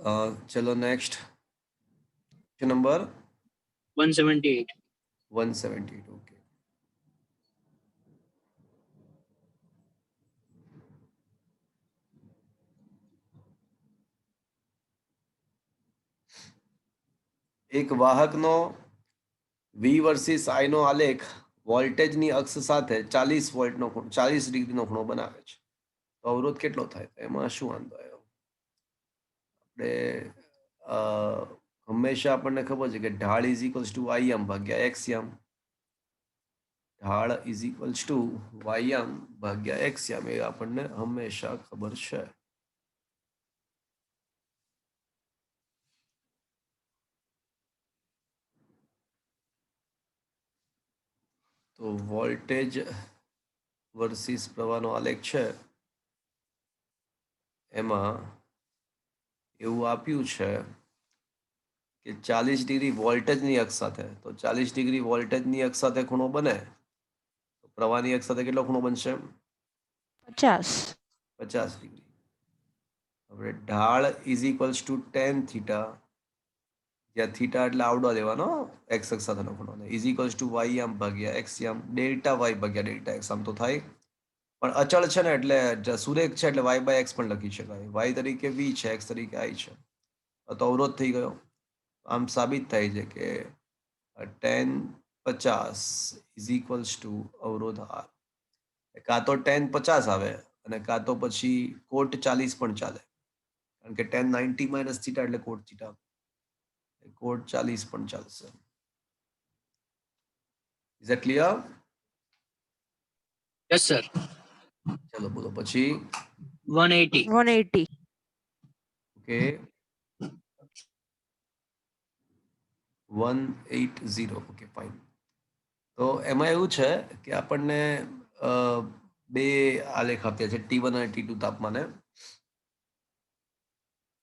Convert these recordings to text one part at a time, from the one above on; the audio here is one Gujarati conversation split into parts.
चलो नेक्स्ट नंबर 178. 178. ओके, એક વાહકનો V વર્સિસ I નો આલેખ વોલ્ટેજની અક્ષ સાથે 40 વોલ્ટનો 40 ડિગ્રીનો ખૂણો બનાવે છે, તો અવરોધ કેટલો થાય? એમાં શું વાંધો આવ્યો? આપણે હંમેશા આપણને ખબર છે કે ઢાળ ઇઝ ઇક્વલ્સ ટુ વાયમ ભાગ્યા એક્સયમ. ઢાળ ઇઝ ઇક્વલ્સ ટુ વાયમ ભાગ્યા એક્સયમ, એ આપણને હંમેશા ખબર છે. તો વોલ્ટેજ વર્સિસ પ્રવાહનો આલેખ છે, એમાં એવું આપ્યું છે કે 40 ડિગ્રી વોલ્ટેજની અક્ષ સાથે, તો 40 ડિગ્રી વોલ્ટેજની અક્ષ સાથે ખૂણો બને તો પ્રવાહની અક્ષ સાથે કેટલો ખૂણો બનશે? 50. 50 ડિગ્રી. હવે ઢાળ is equals two ten theta, જ્યાં થીટા એટલે આવડો લેવાનો એક્સ અક્ષ સાથેનો ખૂણો, ઇઝ ઇક્વલ્સ ટુ વાય આમ ભાગ્યા એક્સ આમ ડેલ્ટા વાય ભાગ્યા ડેલ્ટા એક્સ. આમ તો થાય, પણ અચળ છે ને એટલે સુરેખ છે એટલે વાય બાય એક્સ પણ લખી શકાય. વાય તરીકે વી છે, એક્સ તરીકે આઈ છે, તો અવરોધ થઈ ગયો. આમ સાબિત થાય છે કે tan 50 ઇઝ ઇક્વલ્સ ટુ અવરોધ આર. કાં તો tan 50 આવે અને કાં તો પછી કોટ 40 પણ ચાલે, કારણ કે tan 90 માઇનસ થીટા એટલે કોટ થીટા, કોટ 40 પણ ચાલશે. Is that clear? Yes, sir. ચલો બોલો પછી. 180. 180. ઓકે, 180. Okay fine. તો એમાં એવું છે કે આપણને બે આલેખ આપ્યા છે, T1 અને T2 તાપમાને.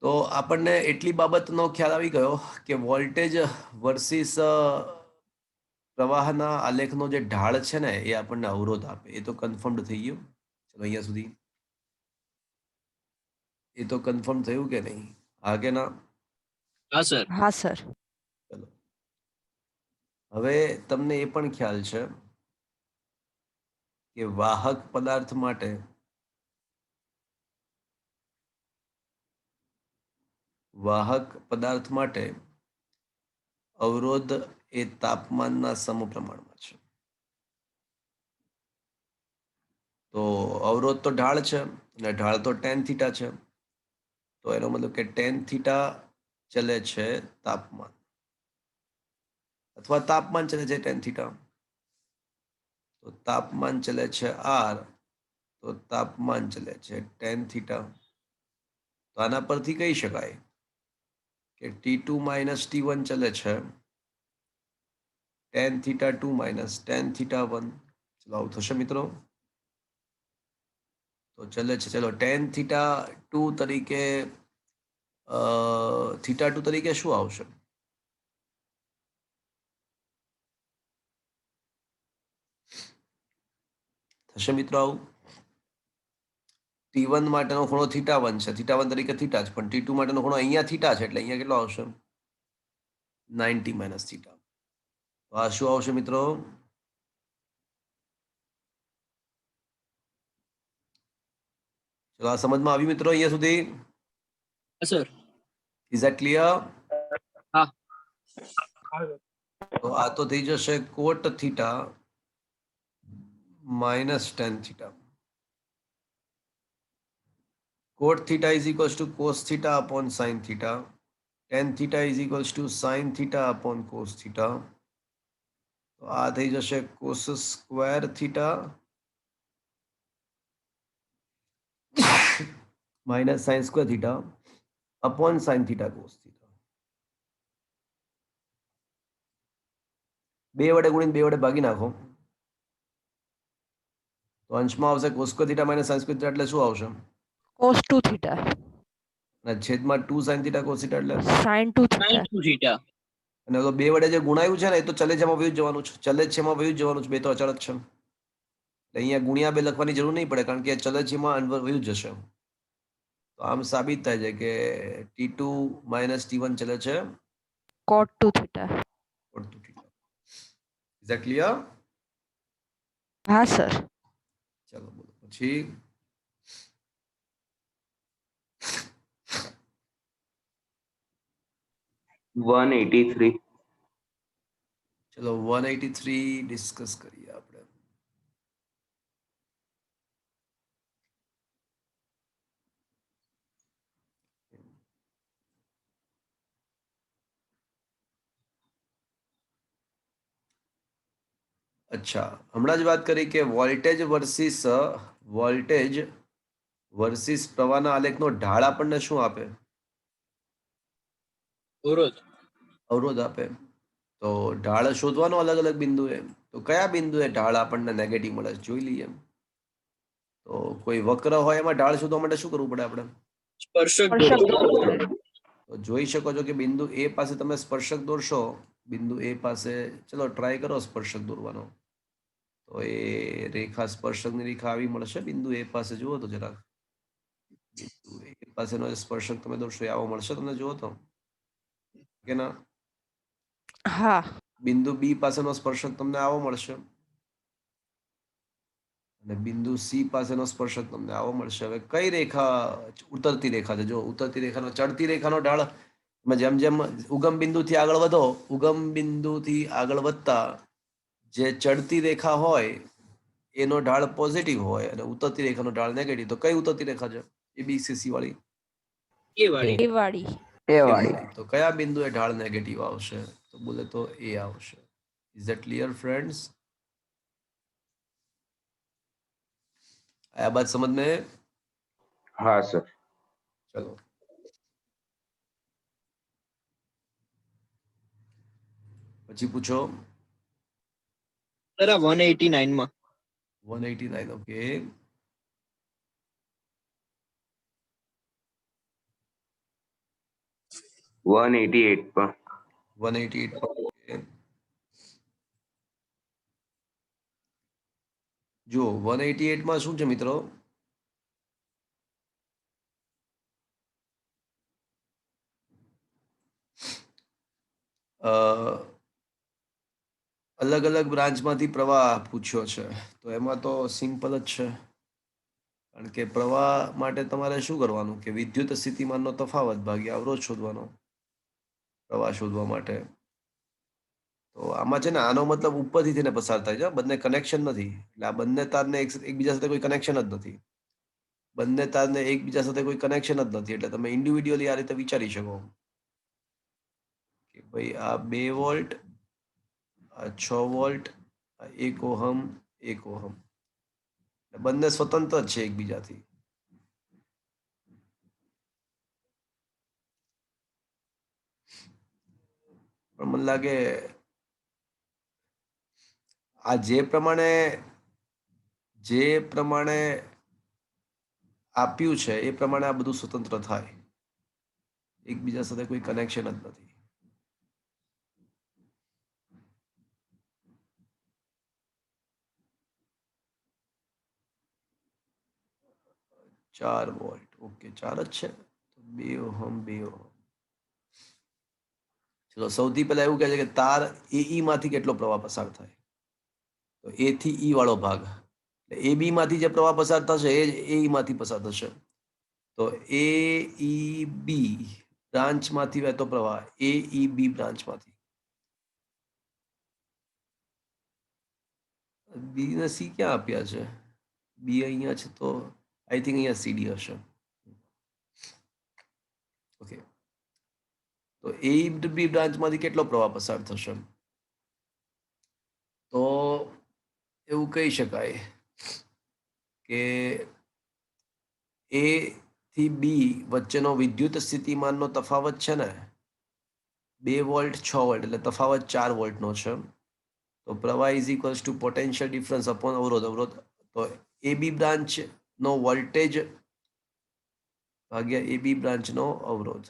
તો આપણને એટલી બાબતનો ખ્યાલ આવી ગયો કે વોલ્ટેજ વર્સિસ પ્રવાહના આલેખનો જે ઢાળ છે ને એ આપણને અવરોધ આપે, એ તો કન્ફર્મ્ડ થઈ ગયું. ચલો અહીંયા સુધી એ તો કન્ફર્મ થયું કે નહીં? હા કે ના? હા, સર. હા સર. ચલો, હવે તમને એ પણ ખ્યાલ છે કે વાહક પદાર્થ માટે અવરોધ એ તાપમાનના સમપ્રમાણમાં છે. તો અવરોધ તો ઢાળ છે અને ઢાળ તો tan થીટા છે, તો એનો મતલબ કે tan થીટા ચલે છે તાપમાન, અથવા તાપમાન ચલે છે tan થીટા. તો તાપમાન ચલે છે આર, તો તાપમાન ચલે છે tan થીટા. તો આના પરથી કહી શકાય કે T2 માઇનસ T1 ચલે છે tan theta 2 minus tan theta 1. ચલો આવું થશે મિત્રો? તો ચલે છે, ચલો tan થીટા 2 તરીકે થીટા 2 તરીકે શું આવશે? થશે મિત્રો આવું? T1 માટેનો ખૂણો થીટા 1 છે, થીટા 1 તરીકે થીટા છે, પણ T2 માટેનો ખૂણો અહીંયા થીટા છે એટલે અહીંયા કેટલો આવશે? 90 માઇનસ થીટા. તો આ શું આવશે મિત્રો? ચલો આ સમજમાં આવ્યું મિત્રો અહીંયા સુધી? Yes, sir. Is that clear? હા. તો આ તો થઈ જશે કોટ theta minus tan theta. Cot theta is equals to cos theta upon sin theta. Tan theta is equals to sin theta upon cos theta. તો આ થઈ જશે cos square theta minus sin square theta upon sin theta cos theta. બે વડે ગુણીને બે વડે ભાગી નાખો તો અંશમાં આવશે cos square theta minus sin square theta એટલે શું આવશે? cos 2 theta. અને છેદમાં 2 sin theta cos theta એટલે sin 2 theta. 92 theta. અને તો બે વડે જે ગુણાયું છે ને એ તો ચલે છે એમાં વયું જવાનું છે, ચલે છે એમાં વયું જવાનું છે, બે તો અચળ જ છે. અહીંયા ગુણ્યા બે લખવાની જરૂર નહીં પડે, કારણ કે ચલે છે એમાં વયું જશે. તો આમ સાબિત થાય છે કે T2 માઇનસ T1 ચલે છે cot 2 theta. cot 2 theta. Is that clear? હા સર. ચાલો બોલો પછી. $183. ચલો 183 ડિસ્કસ કરીએ આપણે. અચ્છા, હમણાં જ વાત કરી કે વોલ્ટેજ વર્સિસ પ્રવાહના આલેખનો ઢાળ આપણને શું આપે? અવરોધ. અવરોધ આપે. તો ઢાળ શોધવાનો અલગ અલગ બિંદુએ. તો કયા બિંદુએ ઢાળ આપણને નેગેટિવ મળે છે જોઈ લઈએ. તો કોઈ વક્ર હોય એમાં ઢાળ શોધવા માટે શું કરવું પડે આપણે? સ્પર્શક સ્પર્શક દોરવો. દોરવું પડે. તો જોઈ શકો છો કે બિંદુ એ પાસે તમે સ્પર્શક દોરશો. બિંદુ એ પાસે ચલો ટ્રાય કરો સ્પર્શક દોરવાનો. તો એ રેખા સ્પર્શકની રેખા આવી મળશે બિંદુ એ પાસે. જુઓ તો જરાક બિંદુ એ પાસેનો સ્પર્શક તમે દોરશો એ આવો મળશે તમને. જુઓ તો કે ના? હા. બિંદુ બી પાસેનો સ્પર્શક તમને આવો મળશે અને બિંદુ સી પાસેનો સ્પર્શક તમને આવો મળશે. હવે કઈ રેખા ઉતરતી રેખા છે? જો ઉતરતી રેખાનો ચડતી રેખાનો ઢાળ જેમ જેમ ઉગમ બિંદુથી આગળ વધો, ઉગમ બિંદુથી આગળ વધતા જે ચડતી રેખા હોય એનો ઢાળ પોઝિટિવ હોય અને ઉતરતી રેખાનો ઢાળ નેગેટિવ. તો કઈ ઉતરતી રેખા છે? ABCC વાળી. એ વાળી. એ વાળી. એ એ વાળી. વાળી. તો કયા બિંદુએ ઢાળ નેગેટિવ આવશે? તો બોલે તો એ આવશે. Is that clear friends? आया बात समझ में? હા સર. चलो પછી પૂછો. સર આ 189 માં 189. ઓકે, 188 પર. 188. ઓકે. જો 188 માં શું છે મિત્રો? અલગ અલગ બ્રાન્ચમાંથી પ્રવાહ પૂછ્યો છે. તો એમાં તો સિમ્પલ જ છે. કારણ કે પ્રવાહ માટે તમારે શું કરવાનું કે વિદ્યુત સ્થિતિમાનનો તફાવત ભાગ્યા અવરોધ શોધવાનો પ્રવાહ શોધવા માટે. તો આમાં છે ને આનો મતલબ ઉપરથી થઈને પસાર થાય છે. બંને કનેક્શન નથી. એટલે આ બંને તારને એકબીજા સાથે કોઈ કનેક્શન જ નથી. બંને તારને એકબીજા સાથે કોઈ કનેક્શન જ નથી. એટલે તમે ઇન્ડિવિડ્યુઅલી આ રીતે વિચારી શકો કે ભાઈ આ 2 વોલ્ટ, આ 6 વોલ્ટ, આ 1 ઓહમ, 1 ઓહમ. બંને સ્વતંત્ર જ છે એકબીજાથી. પણ મને લાગે આ જે પ્રમાણે આપ્યું છે એ પ્રમાણે આ બધું સ્વતંત્ર થાય. એકબીજા સાથે કોઈ કનેક્શન જ નથી. ચાર વોલ્ટ. ઓકે, 4 જ છે. 2 ઓહમ, 2 ઓહમ. ચલો સૌથી પહેલા એવું કહે છે કે તાર AE માંથી કેટલો પ્રવાહ પસાર થાય? તો A થી E વાળો ભાગ. AB માંથી જે પ્રવાહ પસાર થશે એ જ AE માંથી પસાર થશે. તો AEB બ્રાન્ચમાંથી વહેતો પ્રવાહ AEB બ્રાન્ચમાંથી. બી ને સી ક્યાં આપ્યા છે? બી અહીંયા છે તો આઈ થિંક અહીંયા CD હશે. ઓકે, તો AEB બ્રાન્ચમાંથી કેટલો પ્રવાહ પસાર થશે? તો એવું કહી શકાય કે A થી B વચ્ચેનો વિદ્યુત સ્થિતિમાનનો તફાવત છે ને 2 વોલ્ટ 6 વોલ્ટ એટલે તફાવત 4 વોલ્ટનો છે. તો પ્રવાહ is equals two potential difference upon અવરોધ. તો AB બ્રાન્ચનો વોલ્ટેજ ભાગ્યા AB બ્રાન્ચનો અવરોધ.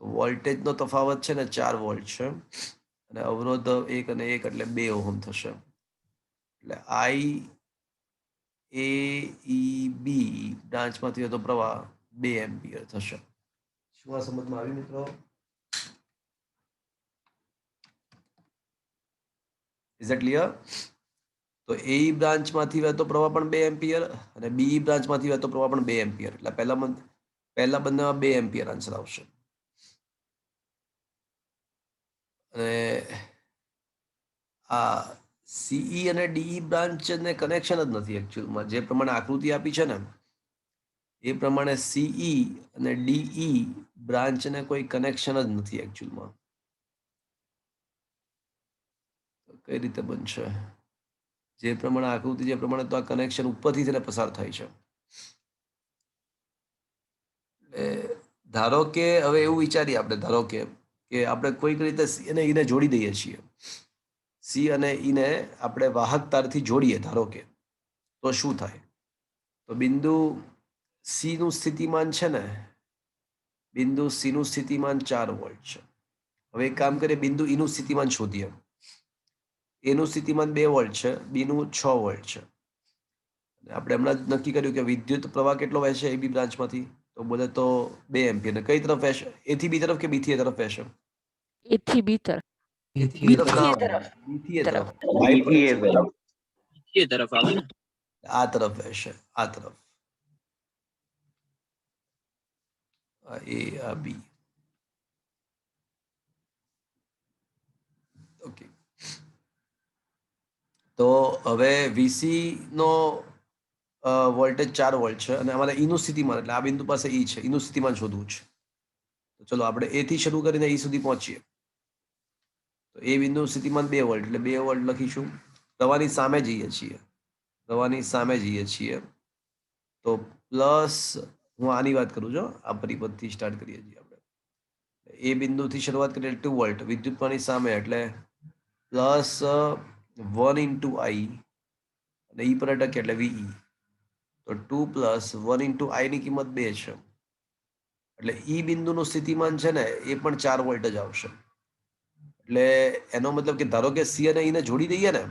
તો વોલ્ટેજનો તફાવત છે ને 4 વોલ્ટ છે અને અવરોધ 1 અને 1 એટલે 2 ઓહમ થશે. એટલે IAEB બ્રાન્ચમાંથી હતો પ્રવાહ 2 એમ્પિયર થશે. શું આ સમજમાં આવ્યું મિત્રો? Is it clear? તો એ બ્રાન્ચમાંથી વહેતો પ્રવાહ પણ 2 એમ્પિયર અને બી બ્રાન્ચમાંથી વહેતો પ્રવાહ પણ 2 એમ્પિયર. એટલે પહેલા બંનેમાં 2 એમ્પિયર આન્સર આવશે. અને આ સીઈ અને ડીઈ બ્રાન્ચને કનેક્શન જ નથી એકચ્યુઅલમાં. જે પ્રમાણે આકૃતિ આપી છે ને એ પ્રમાણે સીઈ અને ડીઈ બ્રાન્ચને કોઈ કનેક્શન જ નથી એકચ્યુઅલમાં. કઈ રીતે બનશે? જે પ્રમાણે આકૃતિ, જે પ્રમાણે તો આ કનેક્શન ઉપરથી તેને પસાર થાય છે. ધારો કે હવે એવું વિચારીએ આપણે, ધારો કે આપણે કોઈક રીતે સી અને ઈને જોડી દઈએ છીએ. સી અને ઈને આપણે વાહક તારથી જોડીએ ધારો કે, તો શું થાય? તો બિંદુ સી નું સ્થિતિમાન છે ને, બિંદુ સી નું સ્થિતિમાન 4 વોલ્ટ છે. હવે એક કામ કરીએ, બિંદુ ઈ નું સ્થિતિમાન શોધીએ. એનું સ્થિતિમાન 2 વોલ્ટ છે, બી નું 6 વોલ્ટ છે. આપણે હમણાં જ નક્કી કર્યું કે વિદ્યુત પ્રવાહ કેટલો વહેશે એ બી બ્રાન્ચમાંથી? તો બોલે તો 2 એમ્પિયર. ને કઈ તરફ વહેશે? એ થી બી તરફ કે બી થી એ તરફ વહેશે? એ થી બી તરફ. બી થી એ તરફ. બી થી એ તરફ. એ તરફ આવે ને. આ તરફ વહેશે, આ તરફ. આ એ, આ બી. ઓકે. તો હવે વીસી નો વોલ્ટેજ 4 વોલ્ટ છે અને અમારે ઈનું સ્થિતિમાન, એટલે આ બિંદુ પાસે ઈ છે, ઈનું સ્થિતિમાન શોધવું છે. તો ચલો આપણે એ થી શરૂ કરીને ઈ સુધી પહોંચીએ. તો એ બિંદુ સ્થિતિમાન 2 વોલ્ટ, એટલે 2 વોલ્ટ લખીશું. પ્રવાહની સામે જઈએ છીએ, પ્રવાહની સામે જઈએ છીએ. તો પ્લસ, હું આની વાત કરું છું, આ પરિપથથી સ્ટાર્ટ કરીએ છીએ આપણે. એ બિંદુથી શરૂઆત કરીએ 2 વોલ્ટ, વિદ્યુત પ્રવાહની સામે, એટલે પ્લસ 1 ઇન્ટુ આઈ અને ઈ પર અટકે એટલે વીઈ. તો 2 પ્લસ 1 ઇન્ટુ આઈ ની કિંમત 2 છે. એટલે ઈ બિંદુનું સ્થિતિમાન છે ને એ પણ 4 વોલ્ટ જ આવશે. એટલે એનો મતલબ કે ધારો કે સી અને ઈને જોડી દઈએ ને,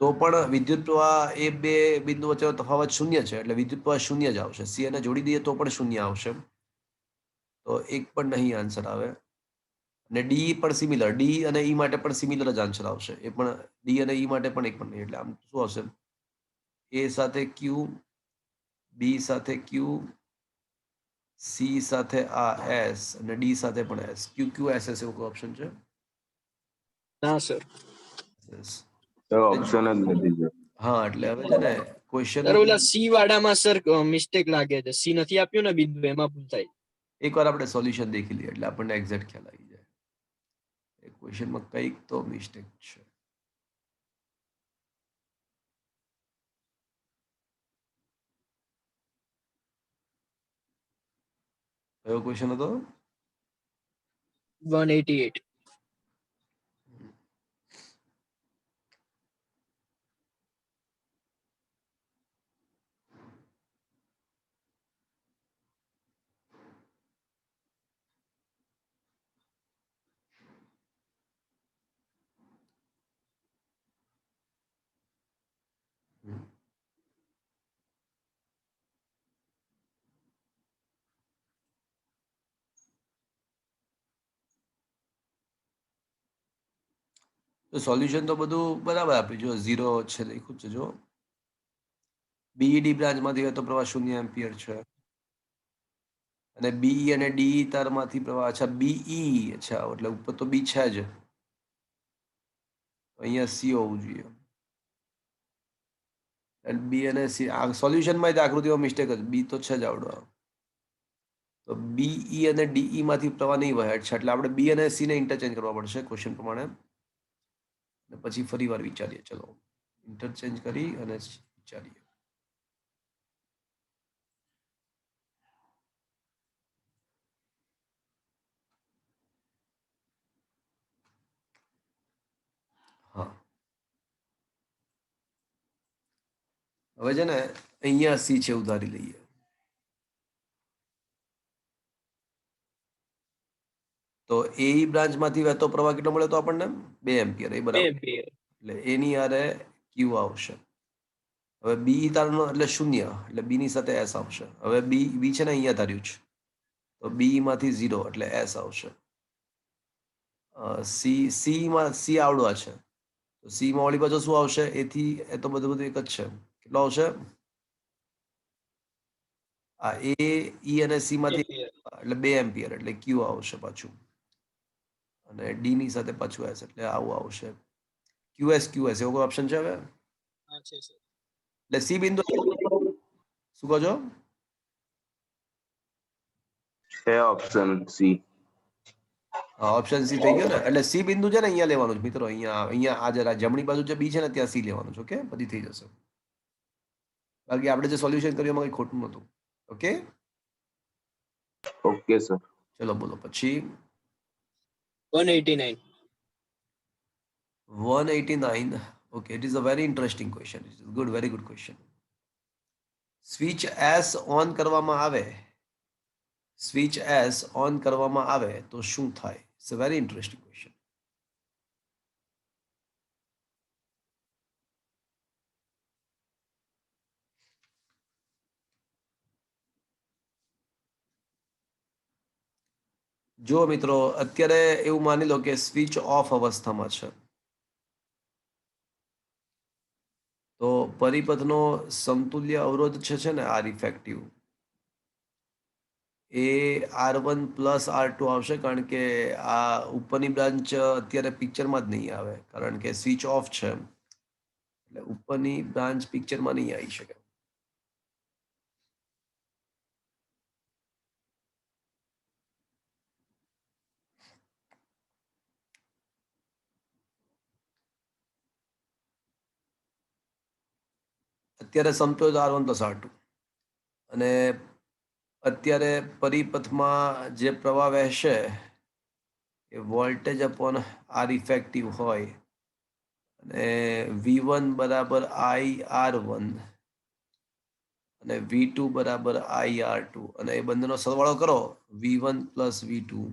તો પણ વિદ્યુત પ્રવાહ એ બે બિંદુ વચ્ચેનો તફાવત 0 છે, એટલે વિદ્યુત પ્રવાહ 0 જ આવશે. સી અને જોડી દઈએ તો પણ 0 આવશે. તો એક પણ નહીં આન્સર આવે. અને ડી પણ સિમિલર, ડી અને ઈ માટે પણ સિમિલર જ આન્સર આવશે. એ પણ ડી અને ઈ માટે પણ એક પણ નહીં. એટલે આમ શું આવશે? એ સાથે ક્યુ, બી સાથે ક્યુ, સી સાથે આ એસ અને ડી સાથે પણ એસ. ક્યુ ક્યુ એસ એસ એવું કોઈ ઓપ્શન છે? ના સર. Yes. તો ઓપ્શન જ નથી સર. હા, એટલે હવે છે ને ક્વેશ્ચન સર ઓલા સી વાળામાં સર મિસ્ટેક લાગે છે. સી નથી આપ્યું ને બિંદુ, એમાં ભૂલ થાય. એકવાર આપણે સોલ્યુશન દેખી લઈએ એટલે આપણને એક્ઝેક્ટ ખ્યાલ આવી જાય. એ ક્વેશ્ચનમાં કંઈક તો મિસ્ટેક છે. કયો ક્વેશ્ચન હતો? 188. તો સોલ્યુશન તો બધું બરાબર આપ્યું. જો 0 છે લખ્યું છે. જો બીઈડી બ્રાન્ચમાંથી વહેતો પ્રવાહ 0 એમ્પિયર છે અને બીઈ અને ડીઈ તારમાંથી પ્રવાહ, અચ્છા બીઈ, અચ્છા એટલે ઉપર તો બી છે જ, અહીંયા સી હોવું જોઈએ. બી અને સી, આ સોલ્યુશનમાં જ આકૃતિમાં મિસ્ટેક જ, બી તો છે જ આવડો. તો બીઈ અને ડીઈ માંથી પ્રવાહ નહીં વહે છે, એટલે આપણે બી અને સી ને ઇન્ટરચેન્જ કરવા પડશે ક્વેશ્ચન પ્રમાણે. પછી ફરી વાર વિચારીએ. ચલો ઇન્ટરચેન્જ કરી અને વિચારીએ. હા, હવે છે ને અહીંયા સી છે, ઉધારી લઈએ. તો એ બ્રાન્ચમાંથી વહેતો પ્રવાહ કેટલો મળે તો આપણને? 2 એમ્પિયર. એ 2 બરાબર. એમ્પિયર. એટલે એની આરે ક્યુ આવશે. હવે બી તારનો એટલે 0 એટલે બી ની સાથે એસ આવશે. હવે બી છે ને અહીંયા ધાર્યું છે તો બી માંથી 0 એટલે એસ આવશે. સી માં સી આવડવા છે તો સી માં ઓલી બાજુ શું આવશે? એથી એ તો બધું એક જ છે. કેટલો આવશે? આ એ ઈ અને સી માંથી એટલે 2 એમ્પિયર એટલે ક્યુ આવશે પાછું. અને ડી ની સાથે પાછું એસ એટલે આવું આવશે. ક્યુએસ એવો કોઈ ઓપ્શન છે હવે? હા છે સર. એટલે સી બિંદુ શું કહો છો? છે ઓપ્શન સી. ઓપ્શન સી થઈ ગયો ને. એટલે સી બિંદુ છે ને અહીંયા લેવાનું છે મિત્રો. અહીંયા આ જરા જમણી બાજુ જે બી છે ને ત્યાં સી લેવાનું છે. ઓકે, બધી થઈ જશે. બાકી આપણે જે સોલ્યુશન કર્યું એમાં કંઈ ખોટું નહોતું. Okay, okay sir. ચલો બોલો પછી. 189. 189. Okay, it is a very interesting question. It is good, very good question. Switch S on કરવામાં આવે, સ્વિચ એસ ઓન કરવામાં આવે તો શું થાય? It's a very interesting question. જો મિત્રો અત્યારે એવું માની લો કે સ્વિચ ઓફ અવસ્થામાં છે તો પરિપથનો સમતુલ્ય અવરોધ છે ને આર ઇફેક્ટિવ એ R1 પ્લસ R2 આવશે કારણ કે આ ઉપરની બ્રાન્ચ અત્યારે પિક્ચરમાં જ નહીં આવે કારણ કે સ્વિચ ઓફ છે એટલે ઉપરની બ્રાન્ચ પિક્ચરમાં નહીં આવી શકે. અત્યારે સમતોલ R1 પ્લસ R2 અને અત્યારે પરિપથમાં જે પ્રવાહ વહેશે એ વોલ્ટેજ અપોન આર ઇફેક્ટિવ હોય અને V1 બરાબર IR1 અને V2 બરાબર IR2 અને એ બંનેનો સરવાળો કરો V1 પ્લસ V2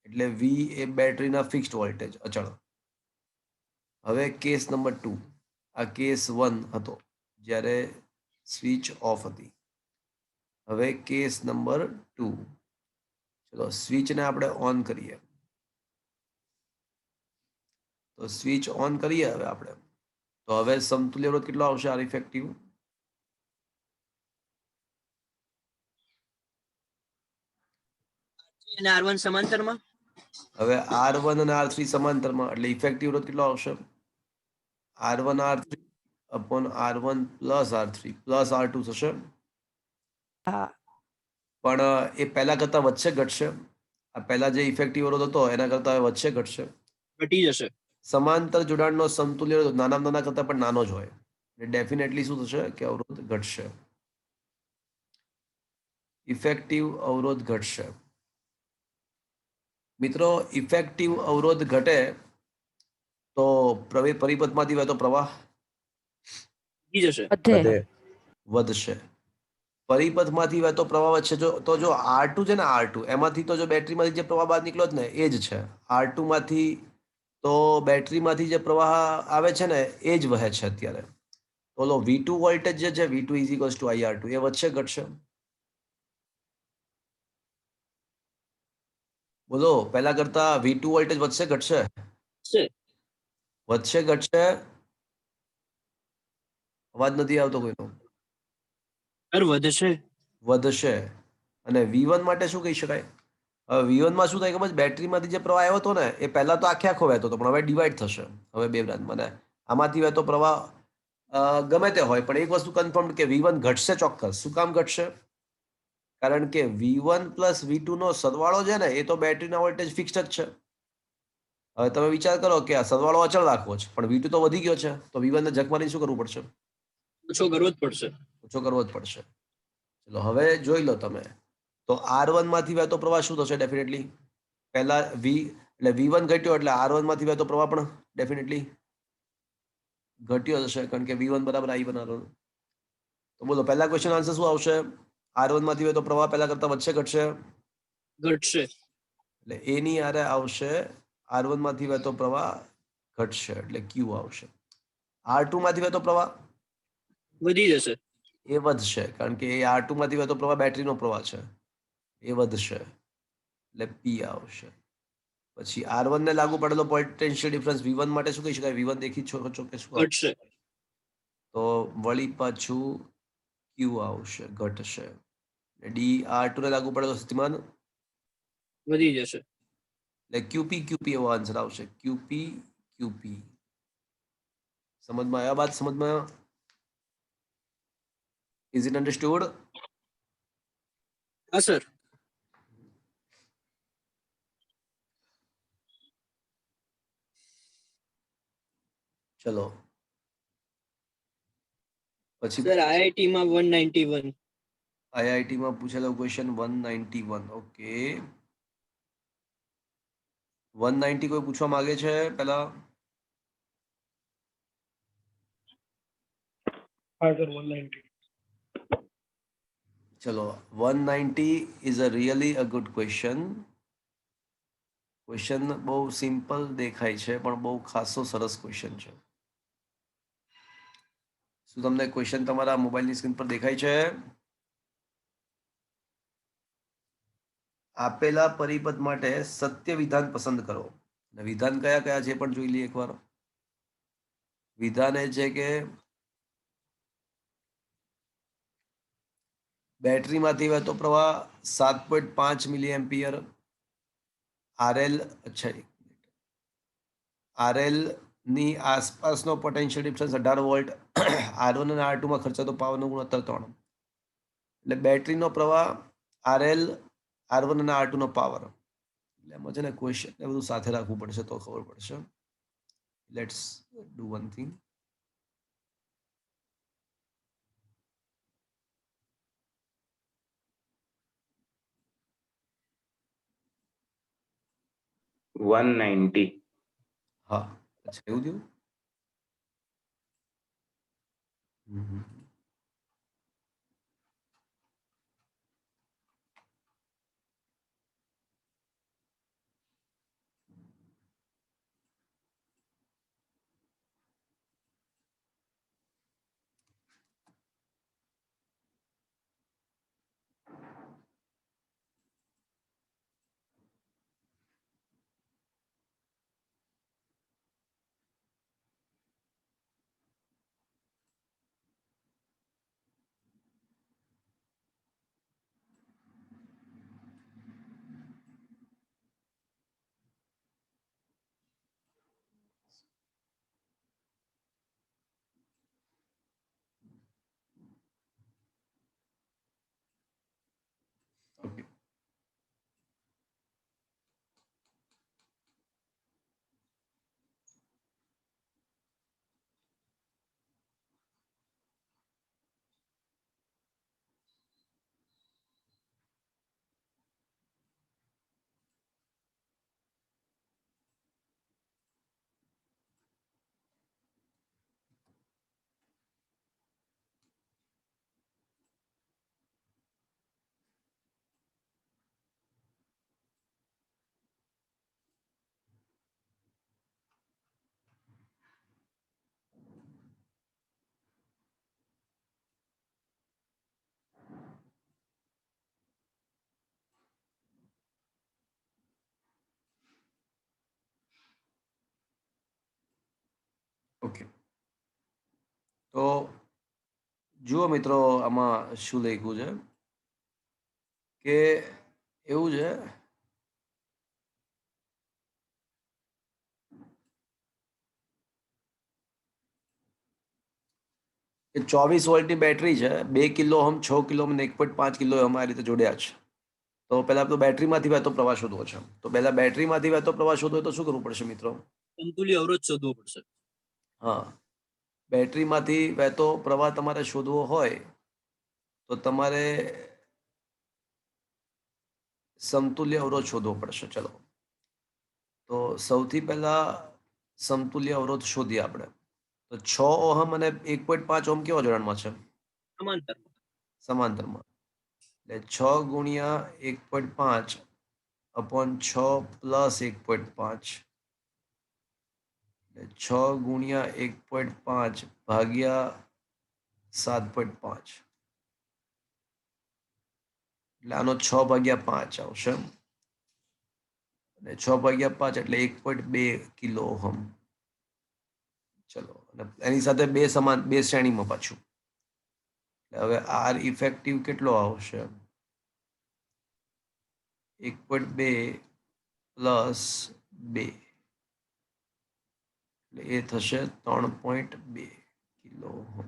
એટલે V એ બેટરીના ફિક્સ્ડ વોલ્ટેજ અચળ. હવે કેસ નંબર 2, આ કેસ 1 હતો જ્યારે સ્વિચ ઓફ હતી. હવે કેસ નંબર 2, ચલો સ્વિચને આપણે ઓન કરીએ તો સ્વિચ ઓન કરીએ હવે આપણે તો હવે સમતુલ્ય અવરોધ કેટલો આવશે આર ઇફેક્ટિવ? અને R1 સમાંતરમાં. હવે R1 અને R3 સમાંતરમાં એટલે ઇફેક્ટિવ અવરોધ કેટલો આવશે? R1 R3 upon R1 plus R3 plus R2 થશે. હા. પણ એ પહેલા કરતા વધશે ઘટશે? આ પહેલા જે ઇફેક્ટિવ અવરોધ હતો એના કરતા હવે વધશે ઘટશે? ઘટી જશે. સમાંતર જોડાણનો સમતુલ્ય અવરોધ નાના કરતા પણ નાનો જ હોય એટલે ડેફિનેટલી શું થશે કે અવરોધ ઘટશે. ઇફેક્ટિવ અવરોધ ઘટશે. મિત્રો ઇફેક્ટિવ અવરોધ ઘટે તો પરિપથમાંથી વહેતો પ્રવાહ ઘટી જશે. વધશે. પરિપથમાંથી વહેતો પ્રવાહ વધશે તો જો R2 છે ને R2 એમાંથી તો જો બેટરીમાંથી જે પ્રવાહ બહાર નીકળ્યો જ ને એ જ છે. R2 માંથી તો બેટરીમાંથી જે પ્રવાહ આવે છે ને એ જ વહે છે અત્યારે. બોલો V2 વોલ્ટેજ જે છે V2 is equals two IR2 એ વધશે ઘટશે? બોલો પહેલા કરતા V2 વોલ્ટેજ વધશે ઘટશે? વધશે ઘટશે? અવાજ નથી આવતો કોઈનો. સર વધશે. વધશે. અને V1 માટે શું કહી શકાય? હવે V1 માં શું થાય ખબર છે? બેટરીમાંથી જે પ્રવાહ આવ્યો હતો ને એ પહેલા તો આખો વહેતો હતો પણ હવે ડિવાઈડ થશે. હવે બે બ્રાન્ચમાં ને આમાંથી વહેતો પ્રવાહ ગમે તે હોય પણ એક વસ્તુ કન્ફર્મ કે V1 ઘટશે ચોક્કસ. શું કામ ઘટશે? કારણ કે V1 પ્લસ V2 નો સરવાળો છે ને એ તો બેટરીના વોલ્ટેજ ફિક્સ્ડ જ છે. હવે તમે વિચાર કરો કે આ સરવાળો અચળ રાખવો છે પણ V2 તો વધી ગયો છે તો V1 ને જક મારીને શું કરવું પડશે? ઓછો કરવો જ પડશે. ઓછો કરવો જ પડશે. ચલો હવે જોઈ લો તમે તો R1 માંથી વહેતો પ્રવાહ શું થશે? ડેફિનેટલી પહેલા V1 ઘટ્યો એટલે R1 માંથી વહેતો પ્રવાહ પણ ડેફિનેટલી ઘટ્યો જશે કારણ કે V1 બરાબર I1 R1. તો બોલો પહેલા ક્વેશ્ચન આન્સર શું આવશે? R1 માંથી વહેતો પ્રવાહ પહેલા કરતા વધશે ઘટશે? ઘટશે. એટલે A ની આરે આવશે R1 માંથી વહેતો પ્રવાહ ઘટશે એટલે Q આવશે. R2 માંથી વહેતો પ્રવાહ વધી જશે. એ વધશે કારણ કે એ R2 માંથી વહેતો પ્રવાહ બેટરીનો પ્રવાહ છે, એ વધશે એટલે P આવશે. પછી R1 ને લાગુ પડેલો પોટેન્શિયલ ડિફરન્સ V1 માટે શું કહી શકાય? V1 દેખી શકો છો કે શું આવશે? ઘટશે. તો વળી પાછું Q આવશે, ઘટશે. D R2 ને લાગુ પડેલો સ્થિતિમાન વધી જશે. એટલે QP એવો આન્સર આવશે. QP સમજમાં આવ્યા? બાદ સમજમાં? Is it understood? હા સર. ચલો પછી સર આઈઆઈટી માં 191. IIT માં પૂછેલો ક્વેશ્ચન 191. ઓકે, 190 કોઈ પૂછવા માંગે છે પહેલા? हाँ सर 190. ચલો, 190 is a really a good question. Question બહુ સિમ્પલ દેખાય છે પણ બહુ ખાસો સરસ ક્વેશ્ચન છે. શું તમને ક્વેશ્ચન તમારા મોબાઈલની સ્ક્રીન પર દેખાય છે? આપેલા પરિપથ માટે સત્ય વિધાન પસંદ કરો. અને વિધાન કયા કયા છે એ પણ જોઈ લઈએ એકવાર. વિધાન એ છે કે બેટરીમાંથી વહેતો પ્રવાહ 7.5 મિલી એમ્પિયર, RL ની આસપાસનો પોટેન્શિયલ ડિફરન્સ 18 વોલ્ટ, R1 અને R2 માં ખર્ચાતો પાવરનો ગુણોત્તર 3. એટલે બેટરીનો પ્રવાહ, RL, R1 અને R2 નો પાવર. એટલે એમાં છે ને ક્વેશ્ચન ને બધું સાથે રાખવું પડશે તો ખબર પડશે. Let's do one thing. $190. હા, અચ્છા એવું થયું. Okay, okay. તો જુઓ મિત્રો, આમાં શું લખ્યું છે કે એવું છે કે 24 વોલ્ટની બેટરી છે, 2 કિલો ઓહમ, 6 કિલો ઓહમ અને 1.5 કિલો ઓહમ આ રીતે જોડ્યા છે. તો પહેલા તો બેટરીમાંથી વહેતો પ્રવાહ શોધવો છે. તો પહેલા બેટરીમાંથી વહેતો પ્રવાહ શોધવો હોય તો શું કરવું પડશે મિત્રો? સમતુલ્ય અવરોધ શોધવો પડશે. હા, બેટરીમાંથી વહેતો પ્રવાહ તમારે શોધવો હોય તો તમારે સમતુલ્ય અવરોધ શોધવો પડશે. ચલો, તો સૌથી પહેલા સમતુલ્ય અવરોધ શોધીએ આપણે. તો 6 ઓહમ અને 1.5 ઓહમ કેવા જોડાણમાં છે? સમાંતર. સમાંતરમાં. એટલે 6 ગુણ્યા 1.5 અપોન 6 પ્લસ 1.5 એટલે 6 ગુણ્યા 1.5 ભાગ્યા 7.5 એટલે આનો 6/5 આવશે અને 6/5 એટલે 1.2 કિલો ઓહમ. ચલો અને એની સાથે બે શ્રેણીમાં પાછું એટલે હવે આર ઇફેક્ટિવ કેટલો આવશે 1.2 પ્લસ 2 એટલે એ થશે 3.2 કિલો ઓહમ.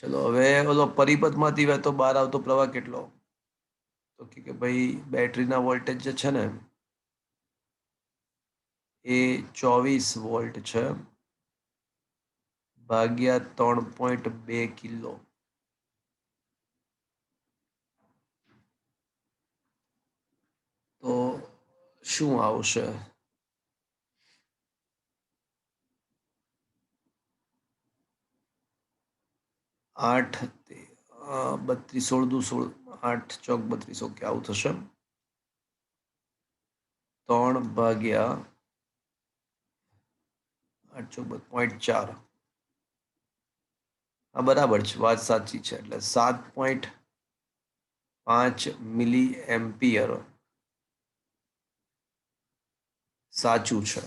ચલો હવે ઓલો પરિપથમાંથી વહેતો બહાર આવતો પ્રવાહ કેટલો તો કે ભાઈ બેટરીના વોલ્ટેજ જે છે ને એ 24 વોલ્ટ છે ભાગ્યા 3.2 કિલો. તો શું આવશે 8 32 16 દુ 16 8 ચોક 32 ઓકે આવું થશે 3 ભાગ્યા 8 ચોક 0.4 હા બરાબર છે વાત સાચી છે એટલે 7.5 મિલી એમ્પિયર સાચું છે.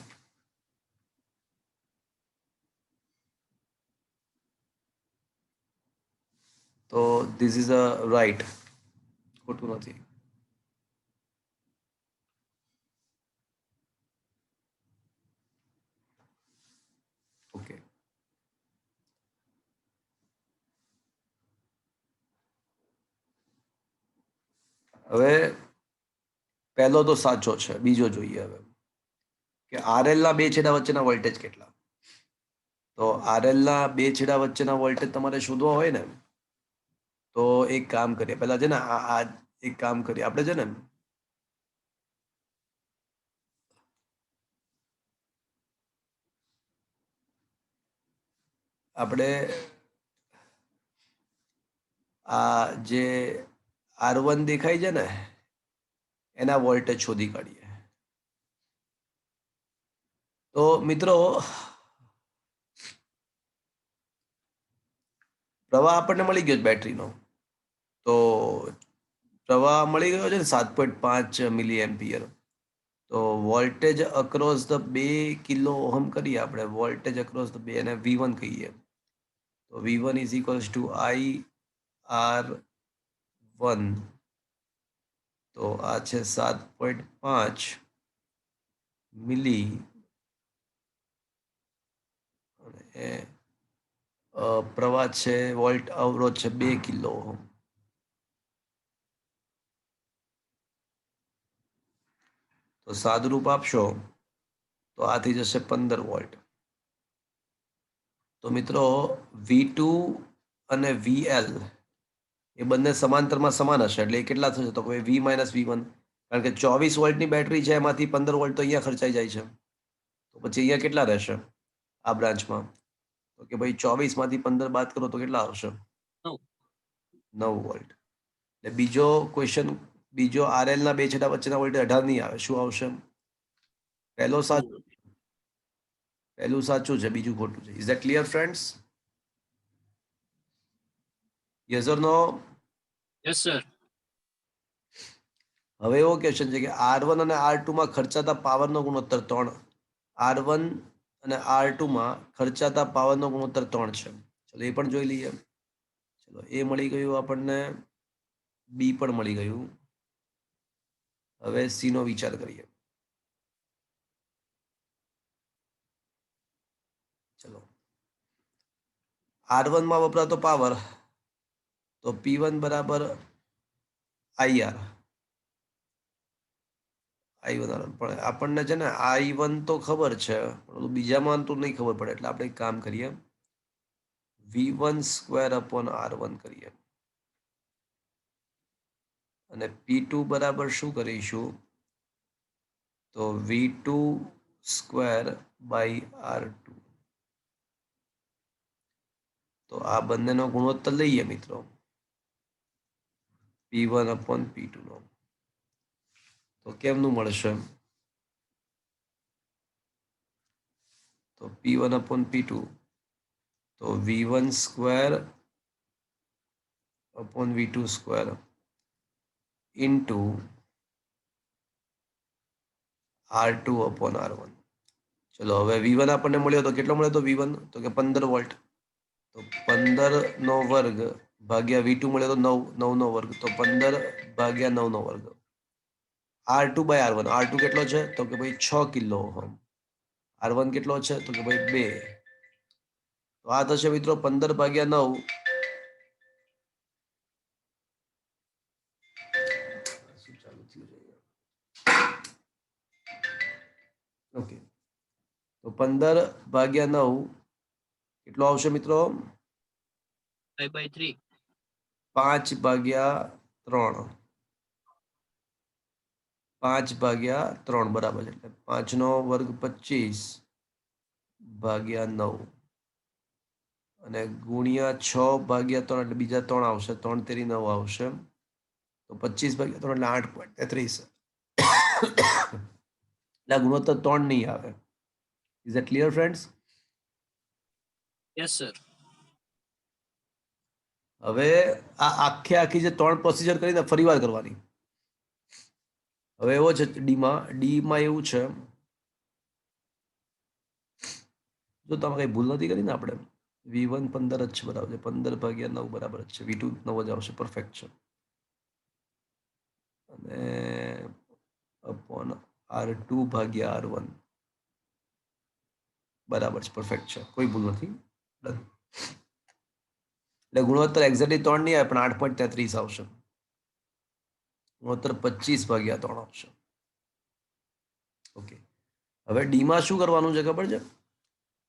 તો ધીસ ઇઝ અ રાઈટ ખોટું નથી. ઓકે હવે પહેલો તો સાચો છે બીજો જોઈએ હવે કે આરએલ ના બે છેડા વચ્ચેના વોલ્ટેજ કેટલા. તો આરએલ ના બે છેડા વચ્ચેના વોલ્ટેજ તમારે શોધવા હોય ને તો એક કામ કરીએ પહેલા છે ને આ એક કામ કરીએ આપણે છે ને આપણે આ જે R1 દેખાય છે ને એના વોલ્ટેજ શોધી કાઢીએ. તો મિત્રો પ્રવાહ આપણને મળી ગયો બેટરીનો તો પ્રવાહ મળી ગયો છે ને 7.5 મિલી એમ્પિયર. તો voltage across the 2 kilo ohm કરીએ આપણે વોલ્ટેજ અક્રોસ ધ 2 અને V1 કહીએ તો V1 is equals two IR1 તો આ છે 7.5 મિલી અને પ્રવાહ છે વોલ્ટ અવરોધ છે 2 કિલો ઓહમ. તો સાદુરૂપ આપશો તો આ થઈ જશે 15 વોલ્ટ. તો મિત્રો V2 અને VL એ બંને સમાંતરમાં સમાન હશે એટલે એ કેટલા થશે તો V માઇનસ V1 કારણ કે 24 વોલ્ટની બેટરી છે એમાંથી 15 વોલ્ટ તો અહીંયા ખર્ચાઈ જાય છે તો પછી અહીંયા કેટલા રહેશે આ બ્રાન્ચમાં તો કે ભાઈ 24 માંથી 15 બાદ કરો તો કેટલા આવશે 9 વોલ્ટ. એટલે બીજો ક્વેશ્ચન બીજો આરએલ ના બે છેડા વચ્ચેના વોલ્ટેજ 18 નહીં આવે શું આવશે પહેલું સાચું છે બીજું ખોટું છે. Is that clear friends? Yes or no? Yes sir. હવે એવો ક્વેશ્ચન છે કે R1 અને R2 માં ખર્ચાતા પાવરનો ગુણોત્તર 3 R1 અને R2 માં ખર્ચાતા પાવરનો ગુણોત્તર 3 છે. ચલો એ પણ જોઈ લઈએ. ચલો એ મળી ગયું આપણને બી પણ મળી ગયું. હવે સી નો વિચાર કરીએ. ચલો R1 માં વપરાતો પાવર તો P1 બરાબર IR I1 પણ આપણને છે ને I1 તો ખબર છે પણ બીજામાં તો નહીં ખબર પડે એટલે આપણે એક કામ કરીએ V1 સ્ક્વેર અપોન R1 કરીએ અને P2 બરાબર શું કરીશું તો V2 સ્ક્વેર બાય R2 તો આ બંનેનો ગુણોત્તર લઈએ મિત્રો P1 અપોન P2 નો તો કેમનું મળશે તો P1 અપોન P2 તો V1 square upon V2 square into R2 upon R1. ચલો હવે V1 આપણને મળ્યો તો કેટલો મળ્યો તો V1 તો કે 15 વોલ્ટ. તો 15 નો વર્ગ ભાગ્યા V2 મળ્યો તો 9 નો વર્ગ તો 15 ભાગ્યા 9 નો વર્ગ. R2 by R1. R2 કેટલો છે તો કે ભાઈ 6 કિલો ઓહમ. R1 કેટલો છે તો કે ભાઈ 2. તો આ થશે મિત્રો 15 ભાગ્યા 9. શું ચાલુ થયું છે? ઓકે, તો 15 ભાગ્યા 9 કેટલો આવશે મિત્રો? 5/3. 5 ભાગ્યા 3. 5 ભાગ્યા 3 બરાબર છે. એટલે 5 નો વર્ગ 25 ભાગ્યા 9 અને ગુણ્યા 6 ભાગ્યા 3 એટલે બીજા 3 આવશે. 3 તેરી 9 આવશે. તો 25 ભાગ્યા 3 એટલે 8.33. એટલે ગુણોત્તર 3 નહીં આવે. Is that clear friends? Yes sir. હવે આ આખી જે 3 પ્રોસિજર કરીને ફરીવાર કરવાની. હવે એવો છે ડીમાં એવું છે, જો તમે કઈ ભૂલ નથી કરી ને, આપણે V1 15 જ છે બરાબર છે. 15 ભાગ્યા 9 બરાબર જ છે. V2 9 જ આવશે. પરફેક્ટ છે. અને અપોન R2 ભાગ્યા R1 બરાબર છે. પરફેક્ટ છે. કોઈ ભૂલ નથી. એટલે ગુણોત્તર એક્ઝેક્ટલી 3 નહીં આવે પણ 8.33 આવશે. ગુણોત્તર 25 ભાગ્યા 3 આવશે. ઓકે, હવે ડીમાં શું કરવાનું છે ખબર છે?